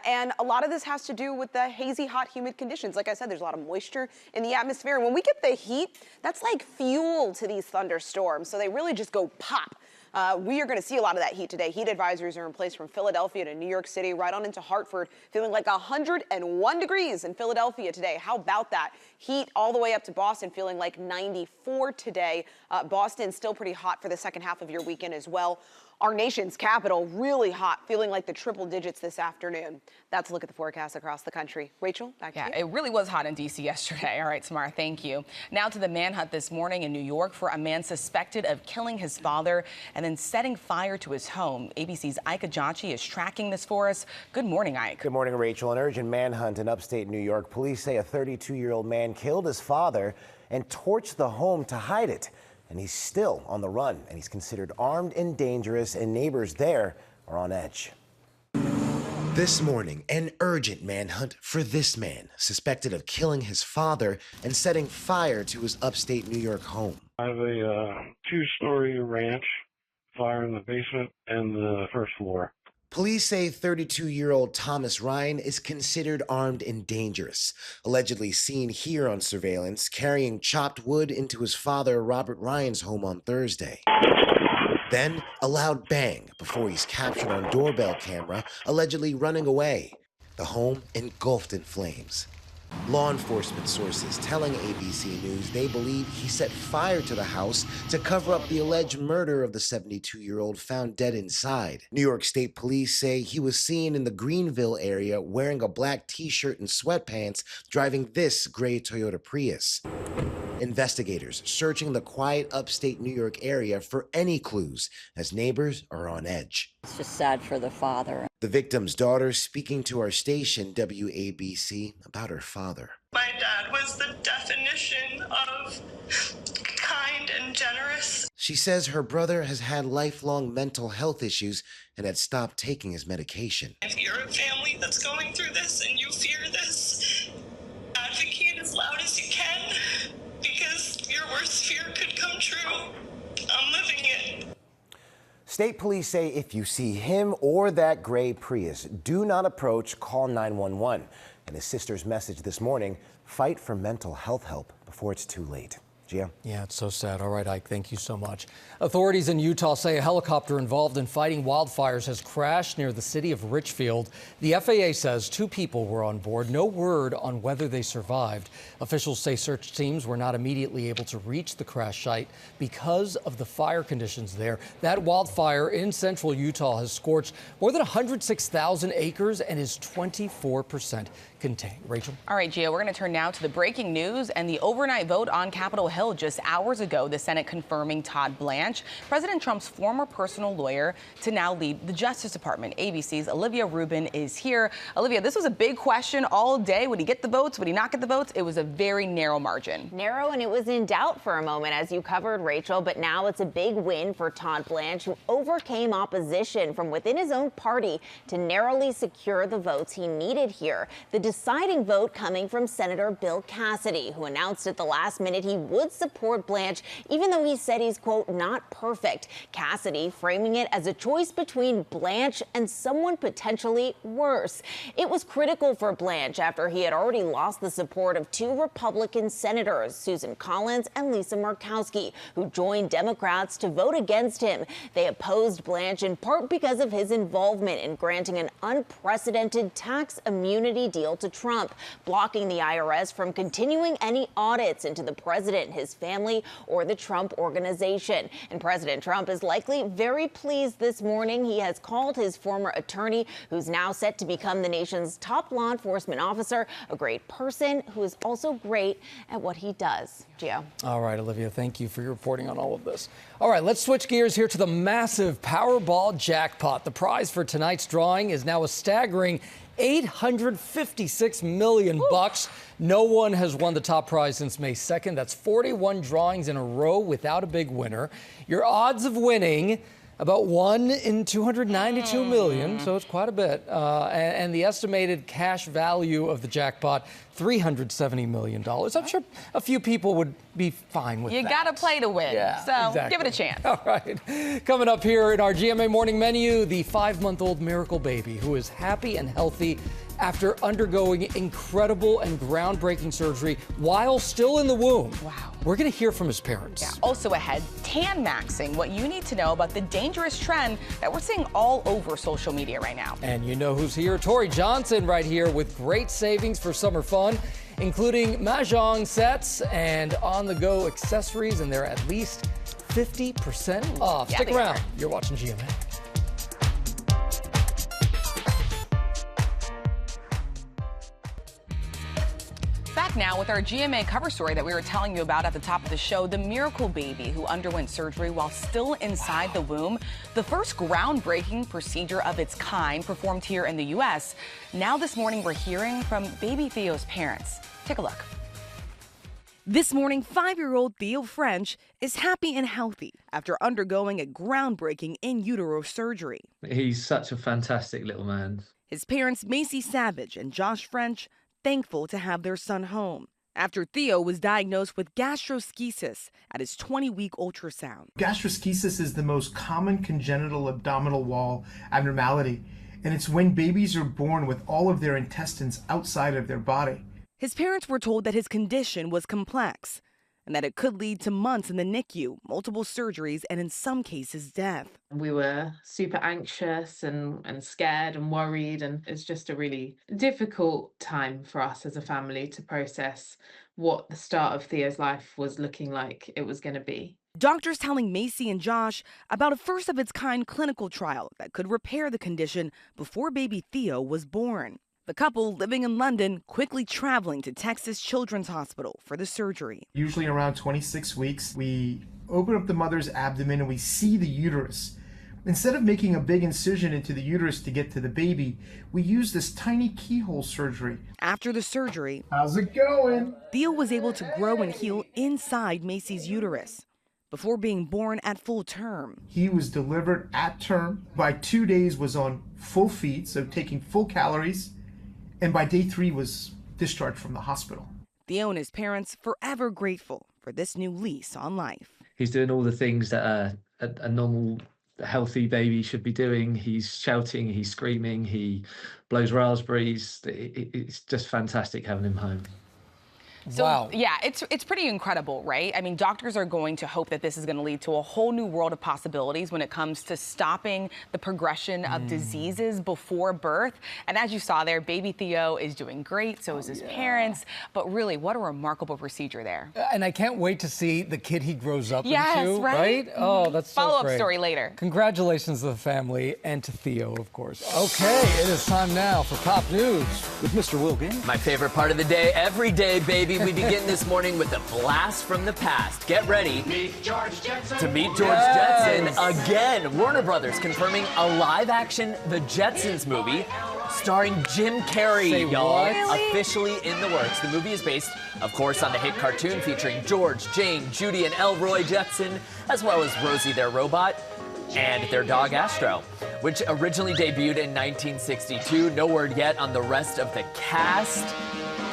And a lot of this has to do with the hazy, hot, humid conditions. Like I said, there's a lot of moisture in the atmosphere. And when we get the heat, that's like fuel to these thunderstorms. So they really just go pop. We are going to see a lot of that heat today. Heat advisories are in place from Philadelphia to New York City, right on into Hartford, feeling like 101 degrees in Philadelphia today. How about that? Heat all the way up to Boston, feeling like 94 today. Boston still pretty hot for the second half of your weekend as well. Our nation's capital really hot, feeling like the triple digits this afternoon. That's a look at the forecast across the country. Rachel, back to you. Yeah, it really was hot in D.C. yesterday. All right, Samara, thank you. Now to the manhunt this morning in New York for a man suspected of killing his father and then setting fire to his home. ABC's Ike Ajachi is tracking this for us. Good morning, Ike. Good morning, Rachel. An urgent manhunt in upstate New York. Police say a 32-year-old man killed his father and torched the home to hide it. And he's still on the run, and he's considered armed and dangerous, and neighbors there are on edge. This morning, an urgent manhunt for this man, suspected of killing his father and setting fire to his upstate New York home. I have a two-story ranch, fire in the basement and the first floor. Police say 32-year-old Thomas Ryan is considered armed and dangerous, allegedly seen here on surveillance carrying chopped wood into his father Robert Ryan's home on Thursday. Then a loud bang before he's captured on doorbell camera, allegedly running away. The home engulfed in flames. Law enforcement sources telling ABC News they believe he set fire to the house to cover up the alleged murder of the 72-year-old found dead inside. New York State Police say he was seen in the Greenville area wearing a black t-shirt and sweatpants, driving this gray Toyota Prius. Investigators searching the quiet upstate New York area for any clues as neighbors are on edge. It's just sad for the father. The victim's daughter speaking to our station, WABC, about her father. My dad was the definition of kind and generous. She says her brother has had lifelong mental health issues and had stopped taking his medication. If you're a family that's going through this and you fear this, advocate as loud as you can, because your worst fear could come true. I'm living it. State police say if you see him or that gray Prius, do not approach, call 911. And his sister's message this morning, fight for mental health help before it's too late. Gia? Yeah, it's so sad. All right, Ike, thank you so much. Authorities in Utah say a helicopter involved in fighting wildfires has crashed near the city of Richfield. The FAA says 2 people were on board. No word on whether they survived. Officials say search teams were not immediately able to reach the crash site because of the fire conditions there. That wildfire in central Utah has scorched more than 106,000 acres and is 24% contained. Rachel? All right, Gio, we're going to turn now to the breaking news and the overnight vote on Capitol Hill. Just hours ago, the Senate confirming Todd Blanche, President Trump's former personal lawyer, to now lead the Justice Department. ABC's Olivia Rubin is here. Olivia, this was a big question all day. Would he get the votes? Would he not get the votes? It was a very narrow margin. Narrow, and it was in doubt for a moment, as you covered, Rachel, but now it's a big win for Todd Blanche, who overcame opposition from within his own party to narrowly secure the votes he needed here. The deciding vote coming from Senator Bill Cassidy, who announced at the last minute he would support Blanche, even though he said he's, quote, not perfect. Cassidy framing it as a choice between Blanche and someone potentially worse. It was critical for Blanche after he had already lost the support of two Republican senators, Susan Collins and Lisa Murkowski, who joined Democrats to vote against him. They opposed Blanche in part because of his involvement in granting an unprecedented tax immunity deal to Trump, blocking the IRS from continuing any audits into the president, his family, or the Trump organization. And President Trump is likely very pleased this morning. He has called his former attorney, who's now set to become the nation's top law enforcement officer, a great person who is also great at what he does. Gio. All right, Olivia, thank you for your reporting on all of this. All right, let's switch gears here to the massive Powerball jackpot. The prize for tonight's drawing is now a staggering $856 million. No one has won the top prize since May 2nd. That's 41 drawings in a row without a big winner. Your odds of winning, about 1 in 292 million, so it's quite a bit. And the estimated cash value of the jackpot, $370 million. I'm sure a few people would be fine with that. You gotta play to win, so exactly. Give it a chance. All right, coming up here in our GMA Morning Menu, the 5-month-old miracle baby who is happy and healthy after undergoing incredible and groundbreaking surgery while still in the womb. Wow. We're going to hear from his parents. Yeah. Also ahead, tan maxing, what you need to know about the dangerous trend that we're seeing all over social media right now. And you know who's here? Tori Johnson right here with great savings for summer fun, including mahjong sets and on-the-go accessories, and they're at least 50% off. Yeah, Stick around. You're watching GMA. Back now with our GMA cover story that we were telling you about at the top of the show, the miracle baby who underwent surgery while still inside the womb. The first groundbreaking procedure of its kind performed here in the U.S. Now this morning we're hearing from baby Theo's parents. Take a look. This morning, 5-year-old Theo French is happy and healthy after undergoing a groundbreaking in utero surgery. He's such a fantastic little man. His parents, Macy Savage and Josh French, thankful to have their son home after Theo was diagnosed with gastroschisis at his 20-week ultrasound. Gastroschisis is the most common congenital abdominal wall abnormality, and it's when babies are born with all of their intestines outside of their body. His parents were told that his condition was complex and that it could lead to months in the NICU, multiple surgeries, and in some cases, death. We were super anxious and scared and worried, and it's just a really difficult time for us as a family to process what the start of Theo's life was looking like it was going to be. Doctors telling Macy and Josh about a first-of-its-kind clinical trial that could repair the condition before baby Theo was born. The couple, living in London, quickly traveling to Texas Children's Hospital for the surgery. Usually around 26 weeks, we open up the mother's abdomen and we see the uterus. Instead of making a big incision into the uterus to get to the baby, we use this tiny keyhole surgery. After the surgery, how's it going? Theo was able to grow and heal inside Macy's uterus before being born at full term. He was delivered at term. By 2 days was on full feed, so taking full calories. And by day 3 was discharged from the hospital. Theo and his parents forever grateful for this new lease on life. He's doing all the things that a normal, healthy baby should be doing. He's shouting, he's screaming, he blows raspberries. It's just fantastic having him home. So, wow. Yeah, it's pretty incredible, right? I mean, doctors are going to hope that this is going to lead to a whole new world of possibilities when it comes to stopping the progression of diseases before birth. And as you saw there, baby Theo is doing great, so is his parents. But really, what a remarkable procedure there. And I can't wait to see the kid he grows up yes, into, right? Oh, that's so Follow-up great. story later. Congratulations to the family and to Theo, of course. Okay, it is time now for Pop News with Mr. Will Gaines. My favorite part of the day, every day, baby. We begin this morning with a blast from the past. Get ready to meet George Jetson again. Warner Brothers confirming a live-action The Jetsons movie starring Jim Carrey, y'all. Really? Officially in the works. The movie is based, of course, on the hit cartoon featuring George, Jane, Judy, and Elroy Jetson, as well as Rosie their robot. and their dog Astro, which originally debuted in 1962. No word yet on the rest of the cast,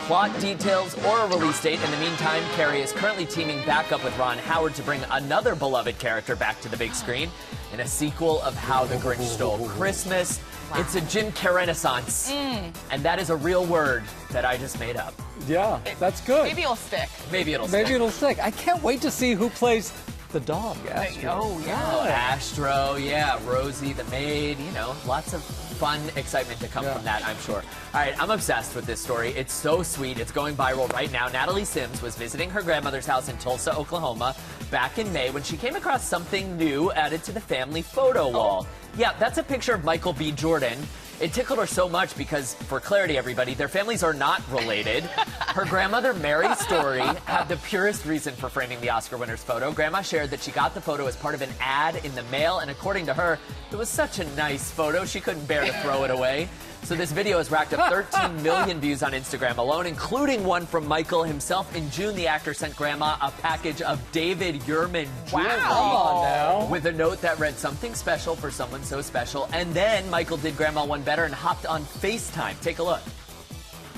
plot details, or a release date. In the meantime, Carrie is currently teaming back up with Ron Howard to bring another beloved character back to the big screen in a sequel of How the Grinch Stole Christmas. Wow. It's a Jim Carrey renaissance, and that is a real word that I just made up. Yeah, that's good. Maybe it'll stick. Maybe it'll stick. Maybe it'll stick. I can't wait to see who plays the dog, Astro. Oh, yeah. Oh, Astro, yeah. Rosie the maid, you know, lots of fun excitement to come from that, I'm sure. All right, I'm obsessed with this story. It's so sweet. It's going viral right now. Natalie Sims was visiting her grandmother's house in Tulsa, Oklahoma back in May when she came across something new added to the family photo wall. Yeah, that's a picture of Michael B. Jordan. It tickled her so much because, for clarity, everybody, their families are not related. Her grandmother, Mary Story, had the purest reason for framing the Oscar winner's photo. Grandma shared that she got the photo as part of an ad in the mail, and according to her, it was such a nice photo, she couldn't bear to throw it away. So this video has racked up 13 million views on Instagram alone, including one from Michael himself. In June, the actor sent Grandma a package of David Yurman jewelry with a note that read, "Something special for someone so special." And then Michael did Grandma one better and hopped on FaceTime. Take a look.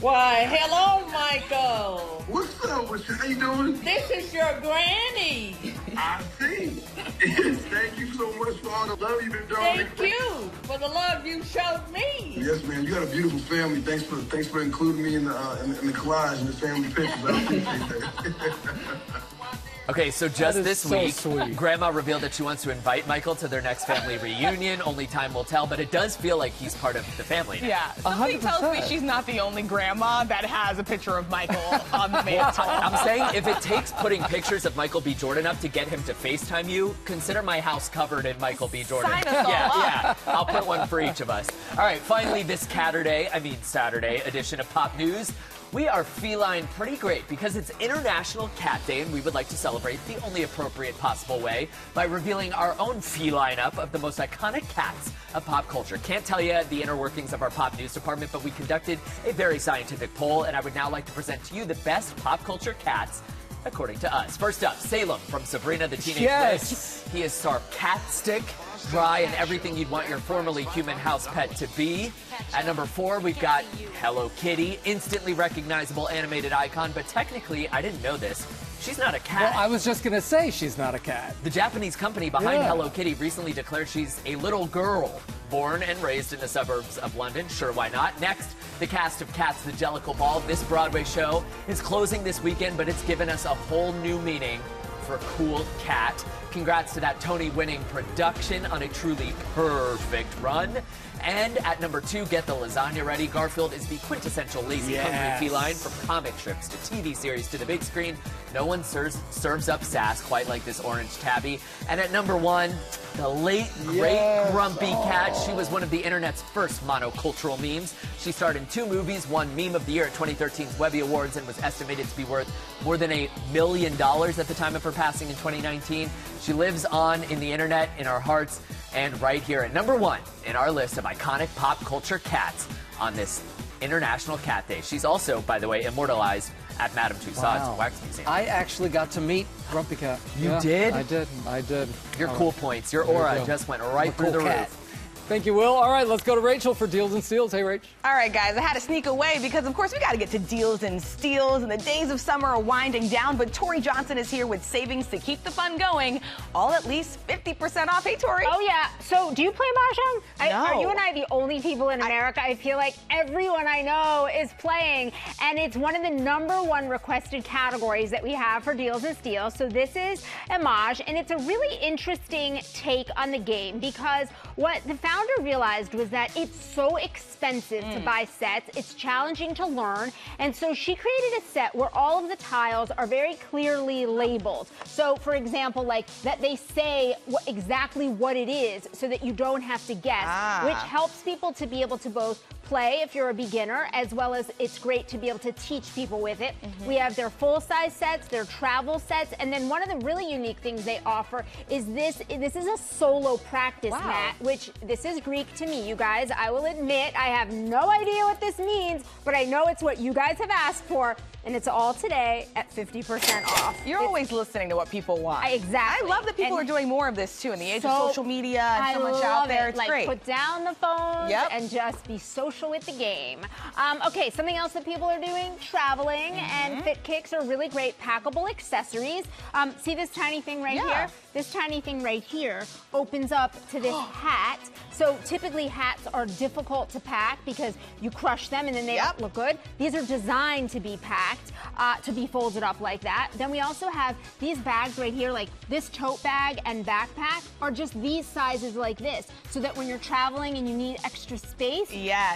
Why, hello, Michael. What's up with you? How you doing? This is your granny. I see. Thank you so much for all the love you've been doing. Thank you for the love you showed me. Yes, man. You got a beautiful family. Thanks for including me in the collage and the family pictures. I appreciate that. Okay, so just this week, Grandma revealed that she wants to invite Michael to their next family reunion. Only time will tell, but it does feel like he's part of the family now. Yeah, something tells me she's not the only grandma that has a picture of Michael on the mantle. I'm saying if it takes putting pictures of Michael B. Jordan up to get him to FaceTime you, consider my house covered in Michael B. Jordan. Sign us all up. Yeah, I'll put one for each of us. All right, finally, this Saturday edition of Pop News. We are feline pretty great because it's International Cat Day, and we would like to celebrate the only appropriate possible way by revealing our own feline up of the most iconic cats of pop culture. Can't tell you the inner workings of our pop news department, but we conducted a very scientific poll, and I would now like to present to you the best pop culture cats according to us. First up, Salem from Sabrina the Teenage Witch. He is sarcastic, dry, and everything you'd want your formerly human house pet to be. At number 4, we've got Hello Kitty, instantly recognizable animated icon, but technically, I didn't know this, she's not a cat. Well, I was just going to say she's not a cat. The Japanese company behind Hello Kitty recently declared she's a little girl, born and raised in the suburbs of London. Sure, why not? Next, the cast of Cats, the Jellicle Ball. This Broadway show is closing this weekend, but it's given us a whole new meaning for cool cat. Congrats to that Tony-winning production on a truly perfect run. And at number 2, get the lasagna ready. Garfield is the quintessential lazy, hungry feline, from comic strips to TV series to the big screen. No one serves up sass quite like this orange tabby. And at number 1, the late, great Grumpy Cat. She was one of the internet's first monocultural memes. She starred in 2 movies, won Meme of the Year at 2013's Webby Awards, and was estimated to be worth more than $1 million at the time of her passing in 2019. She lives on in the internet, in our hearts, and right here at number 1 in our list of iconic pop culture cats on this International Cat Day. She's also, by the way, immortalized at Madame Tussauds Wax Museum. I actually got to meet Grumpy Cat. You did? I did. Your cool points, your aura just went right through the roof. Thank you, Will. All right, let's go to Rachel for Deals and Steals. Hey, Rach. All right, guys, I had to sneak away because, of course, we got to get to deals and steals, and the days of summer are winding down, but Tori Johnson is here with savings to keep the fun going, all at least 50% off. Hey, Tori. Oh, yeah. So do you play Mahjong? No. Are you and I the only people in America? I feel like everyone I know is playing, and it's one of the #1 requested categories that we have for Deals and Steals. So this is a Maj, and it's a really interesting take on the game because what the founder realized was that it's so expensive to buy sets, it's challenging to learn, and so she created a set where all of the tiles are very clearly labeled. So, for example, like that they say exactly what it is so that you don't have to guess, which helps people to be able to both play if you're a beginner, as well as it's great to be able to teach people with it. We have their full-size sets, their travel sets, and then one of the really unique things they offer is this is a solo practice mat, which this is Greek to me, you guys. I will admit I have no idea what this means, but I know it's what you guys have asked for, and it's all today at 50% off. You're always listening to what people want. Exactly. I love that people are doing more of this too in the age of social media and so much out there. It's like, great. Put down the phone and just be social with the game. Okay, something else that people are doing, traveling, and Fit Kicks are really great packable accessories. See this tiny thing right here? This tiny thing right here opens up to this hat. So typically hats are difficult to pack because you crush them and then they don't look good. These are designed to be packed, to be folded up like that. Then we also have these bags right here, like this tote bag and backpack are just these sizes like this, so that when you're traveling and you need extra space,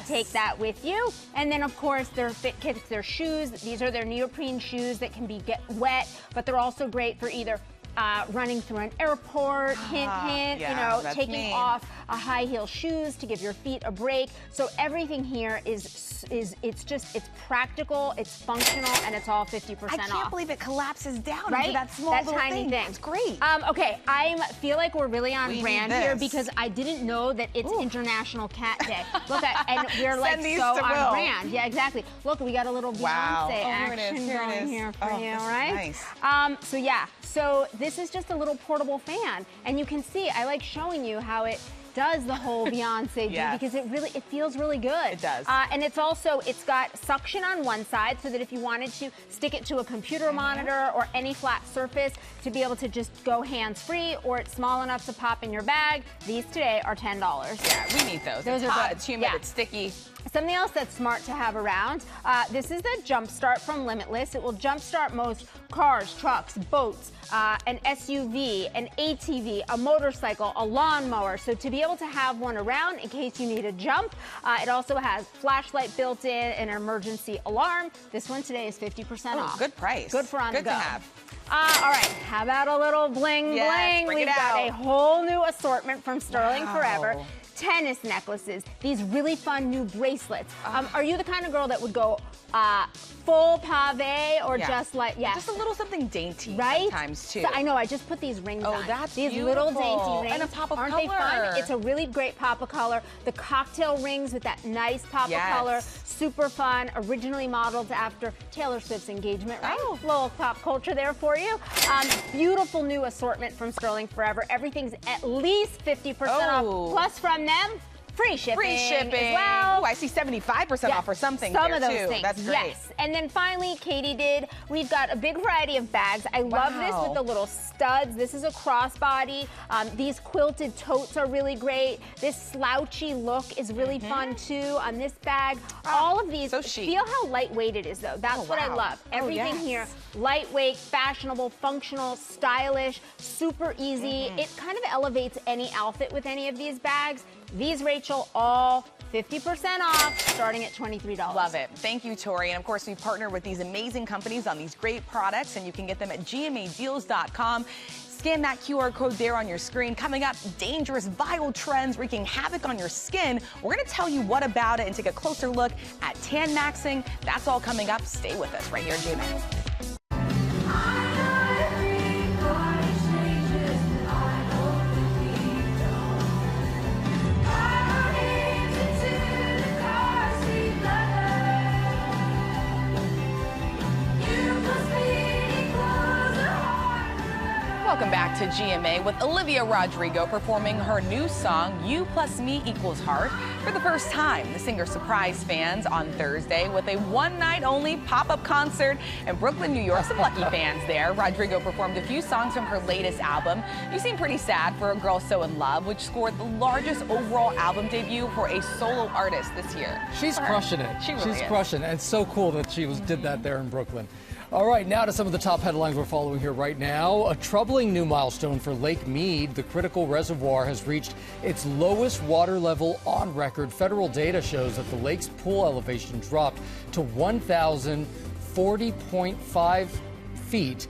take that with you. And then of course their Fit Kicks, their shoes. These are their neoprene shoes that can get wet, but they're also great for either running through an airport, hint, hint, you know, taking off high heel shoes to give your feet a break. So everything here is it's practical, it's functional, and it's all 50% off. I can't believe it collapses down right? into that small little tiny thing. It's great. Okay, I feel like we're really on brand here this. because I didn't know that it's International Cat Day. Look, and we're like these so to on Will. brand. Yeah, exactly. Look, we got a little Beyonce action going here for you, right? Nice. So yeah, so this is just a little portable fan, and you can see, I like showing you how it does the whole Beyonce do because it feels really good. It does. And it's got suction on one side so that if you wanted to stick it to a computer monitor or any flat surface to be able to just go hands-free, or it's small enough to pop in your bag. These today are $10. Yeah, we need those. Those it's are hot, good. it's humid, it's sticky. Something else that's smart to have around, this is the Jump Start from Limitless. It will jumpstart most cars, trucks, boats, an SUV, an ATV, a motorcycle, a lawnmower. So to be able to have one around in case you need a jump. It also has flashlight built in and an emergency alarm. This one today is 50% off. Good price. Good for on the Good go. to have. All right, how about a little bling bling? Bring We've it got out. a whole new assortment from Sterling Forever. Tennis necklaces, these really fun new bracelets. Are you the kind of girl that would go full pave or just like, just a little something dainty right? sometimes too. So, I know, I just put these rings on. That's these beautiful. little dainty rings. And a pop of Aren't color. they fun? It's a really great pop of color. The cocktail rings with that nice pop of color, super fun. Originally modeled after Taylor Swift's engagement ring. Little pop culture there for you. Beautiful new assortment from Sterling Forever. Everything's at least 50% off. Plus from them, free shipping as well. Oh, I see 75% off for something. Some there of those too. things. That's great. Yes. And then finally, Katie did. We've got a big variety of bags. I love this with the little studs. This is a crossbody. These quilted totes are really great. This slouchy look is really fun too on this bag. All of these. So chic. Feel how lightweight it is though. That's what I love. Everything here, lightweight, fashionable, functional, stylish, super easy. It kind of elevates any outfit with any of these bags. These, Rachel, all 50% off, starting at $23. Love it. Thank you, Tori. And of course, we partner with these amazing companies on these great products, and you can get them at gmadeals.com. Scan that QR code there on your screen. Coming up, dangerous viral trends wreaking havoc on your skin. We're going to tell you what about it and take a closer look at tan maxing. That's all coming up. Stay with us right here at GMA. Welcome back to GMA with Olivia Rodrigo performing her new song, You Plus Me Equals Heart, for the first time. The singer surprised fans on Thursday with a one-night-only pop-up concert in Brooklyn, New York. Some lucky fans there. Rodrigo performed a few songs from her latest album, You Seem Pretty Sad for a Girl So In Love, which scored the largest overall album debut for a solo artist this year. She's crushing it. She really is. She's crushing it. It's so cool that she did that there in Brooklyn. All right, now to some of the top headlines we're following here right now. A troubling new milestone for Lake Mead. The critical reservoir has reached its lowest water level on record. Federal data shows that the lake's pool elevation dropped to 1,040.5 feet.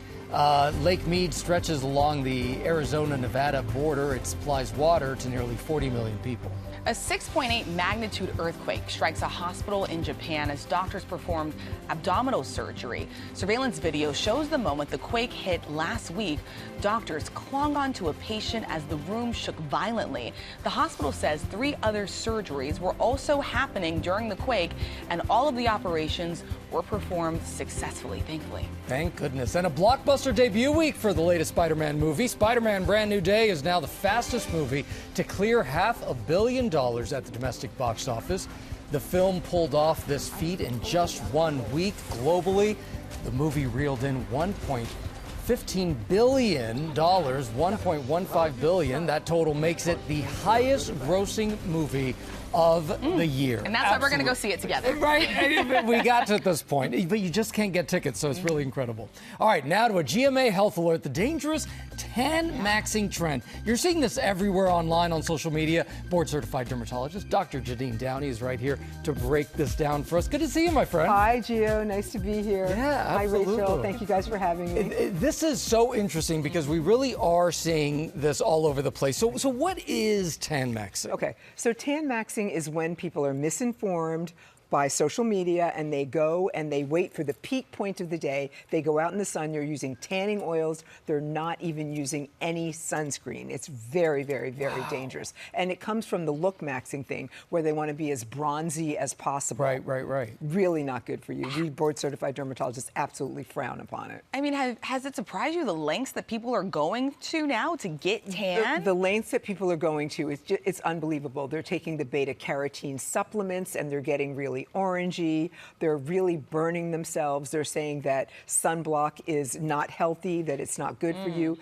Lake Mead stretches along the Arizona-Nevada border. It supplies water to nearly 40 million people. A 6.8 magnitude earthquake strikes a hospital in Japan as doctors performed abdominal surgery. Surveillance video shows the moment the quake hit last week. Doctors clung onto a patient as the room shook violently. The hospital says 3 other surgeries were also happening during the quake, and all of the operations were performed successfully, thankfully. Thank goodness. And a blockbuster debut week for the latest Spider-Man movie. Spider-Man Brand New Day is now the fastest movie to clear $500 million at the domestic box office. The film pulled off this feat in just 1 week globally. The movie reeled in $1.15 billion, $1.15 billion. That total makes it the highest grossing movie of the year. And that's why we're going to go see it together. Right? We got to this point, but you just can't get tickets, so it's really incredible. All right, now to a GMA health alert, the dangerous tan maxing trend. You're seeing this everywhere online on social media. Board-certified dermatologist Dr. Jadine Downey is right here to break this down for us. Good to see you, my friend. Hi, Gio. Nice to be here. Yeah, absolutely. Hi, Rachel. Thank you guys for having me. This is so interesting because we really are seeing this all over the place. So what is tan maxing? Okay, so tan maxing is when people are misinformed by social media and they go and they wait for the peak point of the day. They go out in the sun, they're using tanning oils, they're not even using any sunscreen. It's very, very, very dangerous. And it comes from the look maxing thing where they want to be as bronzy as possible. Right. Really not good for you. We board certified dermatologists absolutely frown upon it. I mean, has it surprised you the lengths that people are going to now to get tan? The lengths that people are going to, it's unbelievable. They're taking the beta carotene supplements and they're getting really orangey. They're really burning themselves. They're saying that sunblock is not healthy, that it's not good for you.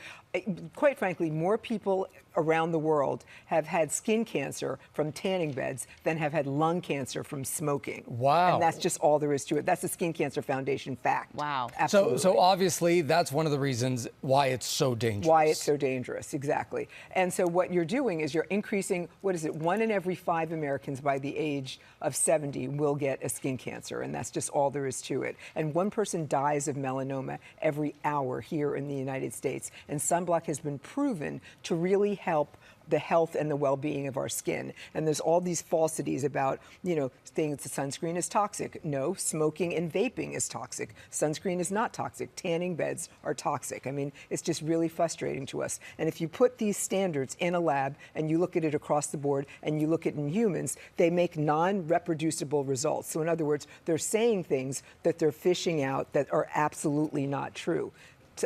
Quite frankly, more people around the world have had skin cancer from tanning beds than have had lung cancer from smoking. Wow. And that's just all there is to it. That's the Skin Cancer Foundation fact. Wow. Absolutely. So obviously that's one of the reasons why it's so dangerous. Why it's so dangerous, exactly. And so what you're doing is you're increasing, 1 in every 5 Americans by the age of 70 will get a skin cancer, and that's just all there is to it. And 1 person dies of melanoma every hour here in the United States. And sunblock has been proven to really help the health and the well-being of our skin. And there's all these falsities about, things that sunscreen is toxic. No, smoking and vaping is toxic. Sunscreen is not toxic. Tanning beds are toxic. I mean, it's just really frustrating to us. And if you put these standards in a lab and you look at it across the board and you look at it in humans, they make non-reproducible results. So in other words, they're saying things that they're fishing out that are absolutely not true.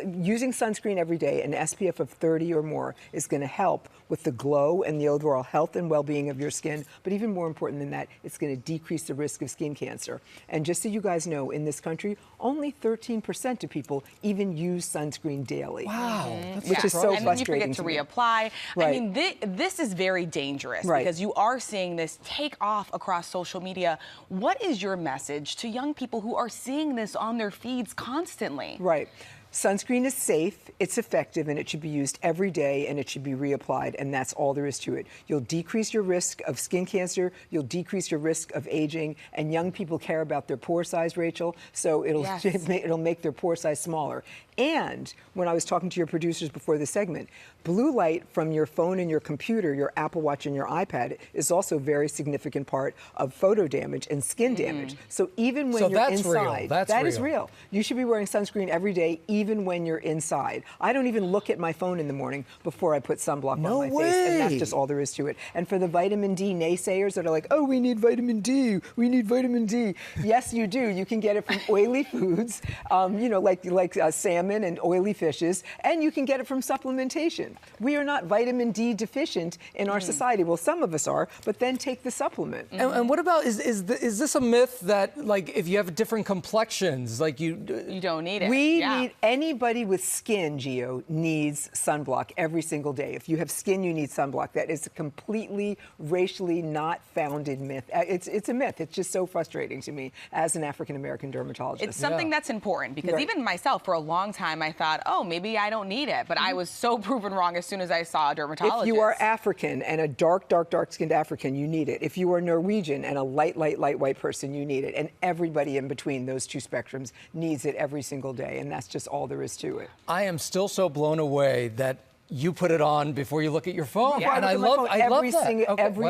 Using sunscreen every day, an SPF of 30 or more, is going to help with the glow and the overall health and well-being of your skin. But even more important than that, it's going to decrease the risk of skin cancer. And just so you guys know, in this country, only 13% of people even use sunscreen daily. Wow. Which is so and frustrating. then you forget to reapply. Right. I mean, this is very dangerous because you are seeing this take off across social media. What is your message to young people who are seeing this on their feeds constantly? Right. Sunscreen is safe, it's effective, and it should be used every day, and it should be reapplied, and that's all there is to it. You'll decrease your risk of skin cancer, you'll decrease your risk of aging, and young people care about their pore size, Rachel, so it'll make their pore size smaller. And when I was talking to your producers before the segment, blue light from your phone and your computer, your Apple Watch and your iPad is also a very significant part of photo damage and skin damage. So even when you're inside, that is real. You should be wearing sunscreen every day, even when you're inside. I don't even look at my phone in the morning before I put sunblock on my face, and that's just all there is to it. And for the vitamin D naysayers that are like, oh, we need vitamin D, we need vitamin D. Yes, you do. You can get it from oily foods, like salmon and oily fishes, and you can get it from supplementation. We are not vitamin D deficient in our society. Well, some of us are, but then take the supplement. And what about, is this a myth that, like, if you have different complexions, like you don't need it? We need, anybody with skin, Gio, needs sunblock every single day. If you have skin, you need sunblock. That is a completely racially not founded myth. It's a myth. It's just so frustrating to me as an African-American dermatologist. It's something that's important because even myself, for a long time, I thought, oh, maybe I don't need it. But I was so proven wrong as soon as I saw a dermatologist. If you are African and a dark-skinned African, you need it. If you are Norwegian and a light white person, you need it. And everybody in between those two spectrums needs it every single day. And that's just all there is to it. I am still so blown away that you put it on before you look at your phone. Yeah, And I love that. every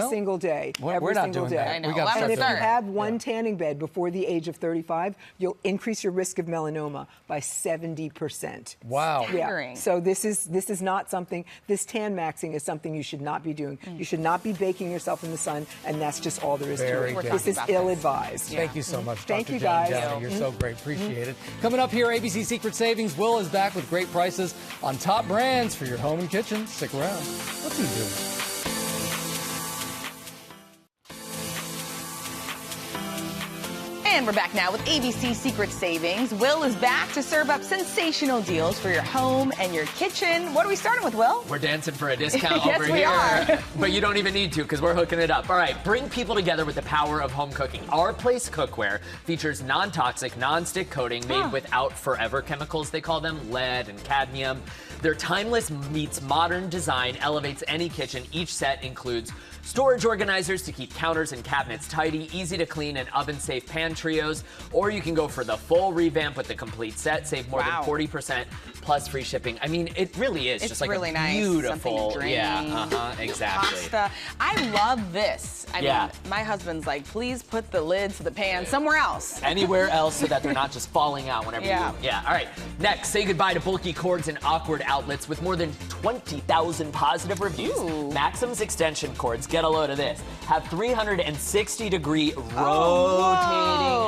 single day. We're not doing that. I know. We got And if you start. have one tanning bed before the age of 35, you'll increase your risk of melanoma by 70%. Wow. Yeah. So this is not something. This tan maxing is something you should not be doing. You should not be baking yourself in the sun, and that's just all there is Very to it. good. This is ill-advised. Thank you so much, Thank Dr. you, Jane guys. Downey. You're so great. Appreciate it. Coming up here, ABC Secret Savings. Will is back with great prices on top brands for your home and kitchen. Stick around. What's he doing? And we're back now with ABC Secret Savings. Will is back to serve up sensational deals for your home and your kitchen. What are we starting with, Will? We're dancing for a discount Yes, over we here. are. But you don't even need to because we're hooking it up. All right, bring people together with the power of home cooking. Our Place Cookware features non-toxic, non-stick coating made without forever chemicals, they call them, lead and cadmium. Their timeless meets modern design elevates any kitchen. Each set includes storage organizers to keep counters and cabinets tidy, easy to clean and oven-safe pan trios, or you can go for the full revamp with the complete set, save more than 40% plus free shipping. I mean, it really is It's just like really a nice. beautiful, Something to drain, exactly. Pasta. I love this. I mean, my husband's like, please put the lid to the pan somewhere else. Anywhere else so that they're not just falling out whenever Yeah. you. Yeah. All right. Next, say goodbye to bulky cords and awkward outlets with more than 20,000 positive reviews. Maxim's extension cords, get a load of this, have 360-degree rotating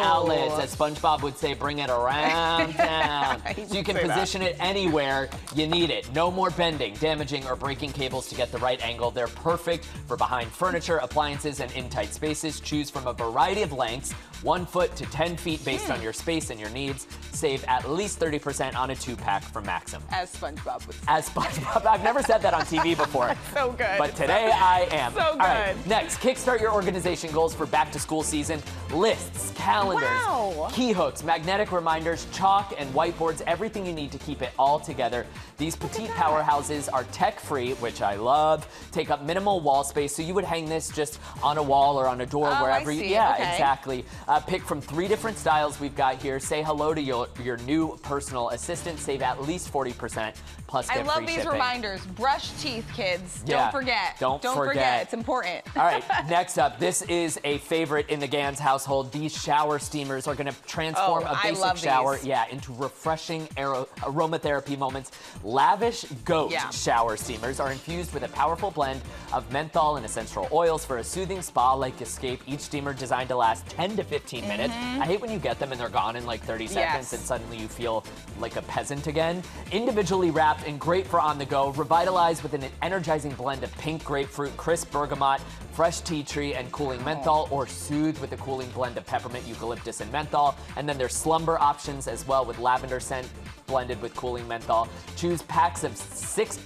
outlets. As SpongeBob would say, bring it around town. So you can position it anywhere you need it. No more bending, damaging, or breaking cables to get the right angle. They're perfect for behind furniture, appliances, and in tight spaces. Choose from a variety of lengths, 1 foot to 10 feet based on your space and your needs. Save at least 30% on a 2-pack from Maxim. As SpongeBob would say. As SpongeBob. I've never said that on TV before. So good. But today I am. So All right, good. next, kickstart your organization goals for back to school season. Lists, calendars, key hooks, magnetic reminders, chalk, and whiteboards, everything you need to keep it all together. These petite powerhouses are tech-free, which I love, take up minimal wall space, so you would hang this just on a wall or on a door wherever you. Yeah, exactly. Pick from 3 different styles we've got here. Say hello to your new personal assistant. Save at least 40%. Plus, get I love free these shipping. reminders. Brush teeth, kids. Yeah, Don't forget. don't forget. It's important. All right, next up, this is a favorite in the Gans household. These shower steamers are going to transform a I basic love shower these. into refreshing aromatherapy moments. Lavish Goat shower steamers are infused with a powerful blend of menthol and essential oils for a soothing spa-like escape. Each steamer designed to last 10 to 15 minutes. I hate when you get them and they're gone in like 30 seconds and suddenly you feel like a peasant again. Individually wrapped and great for on the go. Revitalized with an energizing blend of pink grapefruit, crisp bergamot, fresh tea tree, and cooling menthol, or soothed with a cooling blend of peppermint, eucalyptus, and menthol. And then there's slumber options as well with lavender scent blended with cooling menthol. Choose packs of six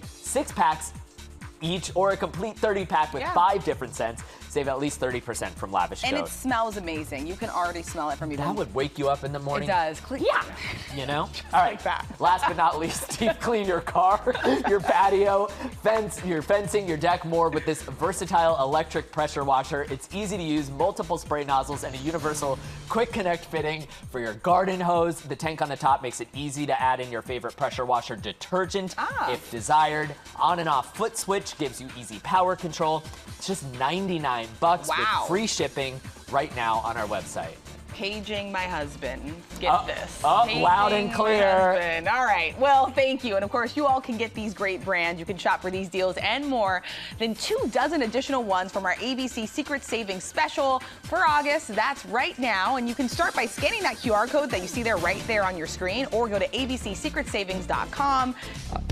packs each, or a complete 30-pack with 5 different scents. Save at least 30% from Lavish And Goat. it smells amazing. You can already smell it from even. That would wake you up in the morning. It does. Yeah. You know? All right. Last but not least, deep clean your car, your patio, your fencing, your deck more with this versatile electric pressure washer. It's easy to use, multiple spray nozzles, and a universal quick connect fitting for your garden hose. The tank on the top makes it easy to add in your favorite pressure washer detergent if desired. On and off foot switch gives you easy power control. It's just $99 with free shipping right now on our website. Paging my husband. Get this. Up loud and Paging clear. my husband. All right. Well, thank you. And of course, you all can get these great brands. You can shop for these deals and more than 24 additional ones from our ABC Secret Savings special for August. That's right now. And you can start by scanning that QR code that you see there right there on your screen, or go to abcsecretsavings.com.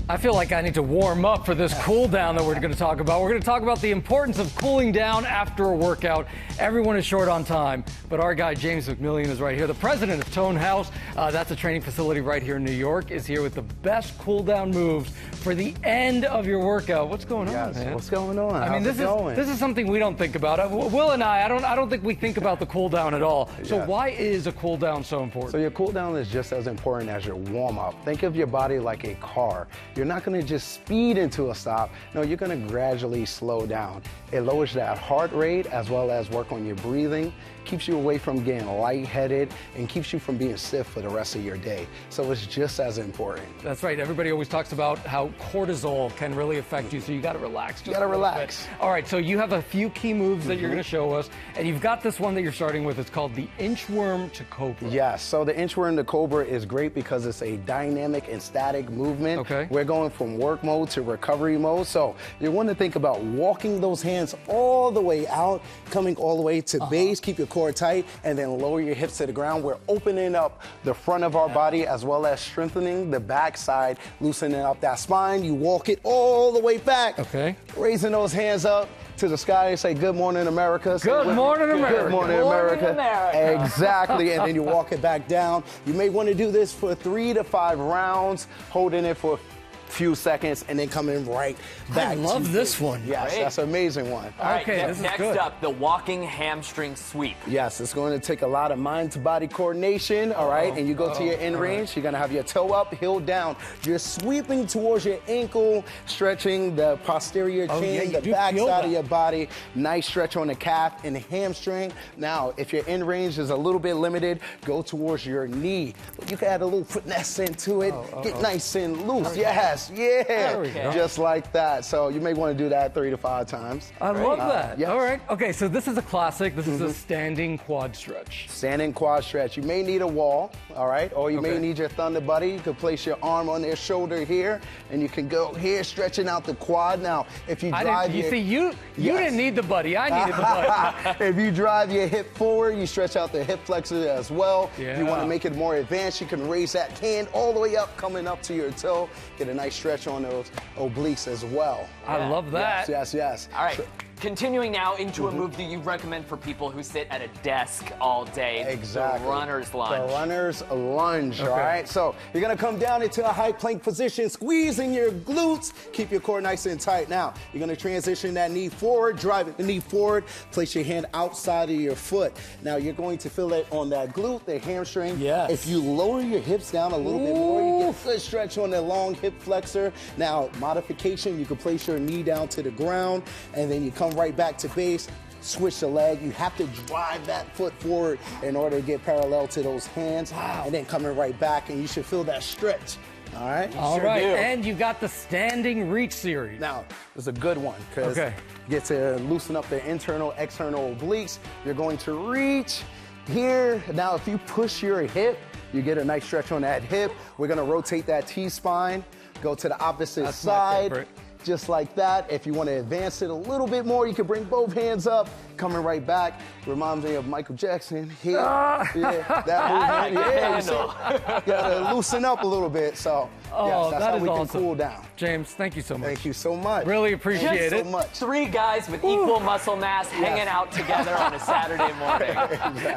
I feel like I need to warm up for this cool down that we're going to talk about. We're going to talk about the importance of cooling down after a workout. Everyone is short on time, but our guy James McMillian is right here. The president of Tone House, that's a training facility right here in New York, is here with the best cool down moves for the end of your workout. What's going on, man? What's going on? I mean, this is something we don't think about. Will and I don't think we think about the cool down at all. So why is a cool down so important? So your cool down is just as important as your warm up. Think of your body like a car. You're not going to just speed into a stop. No, you're going to gradually slow down. It lowers that heart rate as well as work on your breathing. keeps you away from getting lightheaded, and keeps you from being stiff for the rest of your day. So it's just as important. That's right. Everybody always talks about how cortisol can really affect you, so you got to relax. You got to relax. All right, so you have a few key moves that you're going to show us, and you've got this one that you're starting with. It's called the inchworm to cobra. Yes, so the inchworm to cobra is great because it's a dynamic and static movement. Okay. We're going from work mode to recovery mode. So you want to think about walking those hands all the way out, coming all the way to base, keep your core tight, and then lower your hips to the ground. We're opening up the front of our body as well as strengthening the back side, loosening up that spine. You walk it all the way back. Okay. Raising those hands up to the sky and say, "Good morning, America." Good morning, America. Good morning, America. Exactly. And then you walk it back down. You may want to do this for 3 to 5 rounds, holding it for few seconds and then coming right back. I love this one. Yes, Great. that's an amazing one. All right, Okay, this is next good. up, the walking hamstring sweep. Yes, it's going to take a lot of mind-to-body coordination, all right? And you go to your end range, you're going to have your toe up, heel down. You're sweeping towards your ankle, stretching the posterior chain, the back side of your body. Nice stretch on the calf and the hamstring. Now, if your end range is a little bit limited, go towards your knee. You can add a little finesse into it. Get nice and loose. Yes, yeah. Just like that. So you may want to do that 3 to 5 times. I love that. Yes. All right. Okay, so this is a classic. This is a standing quad stretch. Standing quad stretch. You may need a wall, all right? Or you may need your Thunder Buddy. You could place your arm on their shoulder here, and you can go here, stretching out the quad. Now, if you drive you didn't need the buddy. I needed the buddy. If you drive your hip forward, you stretch out the hip flexor as well. Yeah. You want to make it more advanced, you can raise that hand all the way up, coming up to your toe. Get a nice stretch on those obliques as well. I love that. Yes. All right. Continuing now into a move that you recommend for people who sit at a desk all day. Exactly. The runner's lunge. The runner's lunge, all right? So you're gonna come down into a high plank position, squeezing your glutes, keep your core nice and tight. Now, you're gonna transition that knee forward, drive the knee forward, place your hand outside of your foot. Now, you're going to feel it on that glute, the hamstring. Yes. If you lower your hips down a little bit more, you get a good stretch on the long hip flexor. Now, modification, you can place your knee down to the ground, and then you come right back to base, switch the leg. You have to drive that foot forward in order to get parallel to those hands, and then coming right back, and you should feel that stretch. All right? All right, and you got the standing reach series. Now, this is a good one because you get to loosen up the internal, external obliques. You're going to reach here. Now, if you push your hip, you get a nice stretch on that hip. We're gonna rotate that T-spine, go to the opposite side. Just like that. If you want to advance it a little bit more, you can bring both hands up, coming right back. Reminds me of Michael Jackson here. Yeah, that movement. Yeah, you gotta loosen up a little bit. So, yes, that's how we can cool down. James, thank you so much. Thank you so much. Really appreciate it. So much. 3 guys with equal muscle mass hanging out together on a Saturday morning.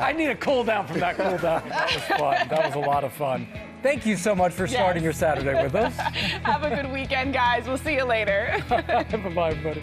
I need a cool down from that cool down. That was fun. That was a lot of fun. Thank you so much for starting your Saturday with us. Have a good weekend, guys. We'll see you later. Bye-bye, everybody.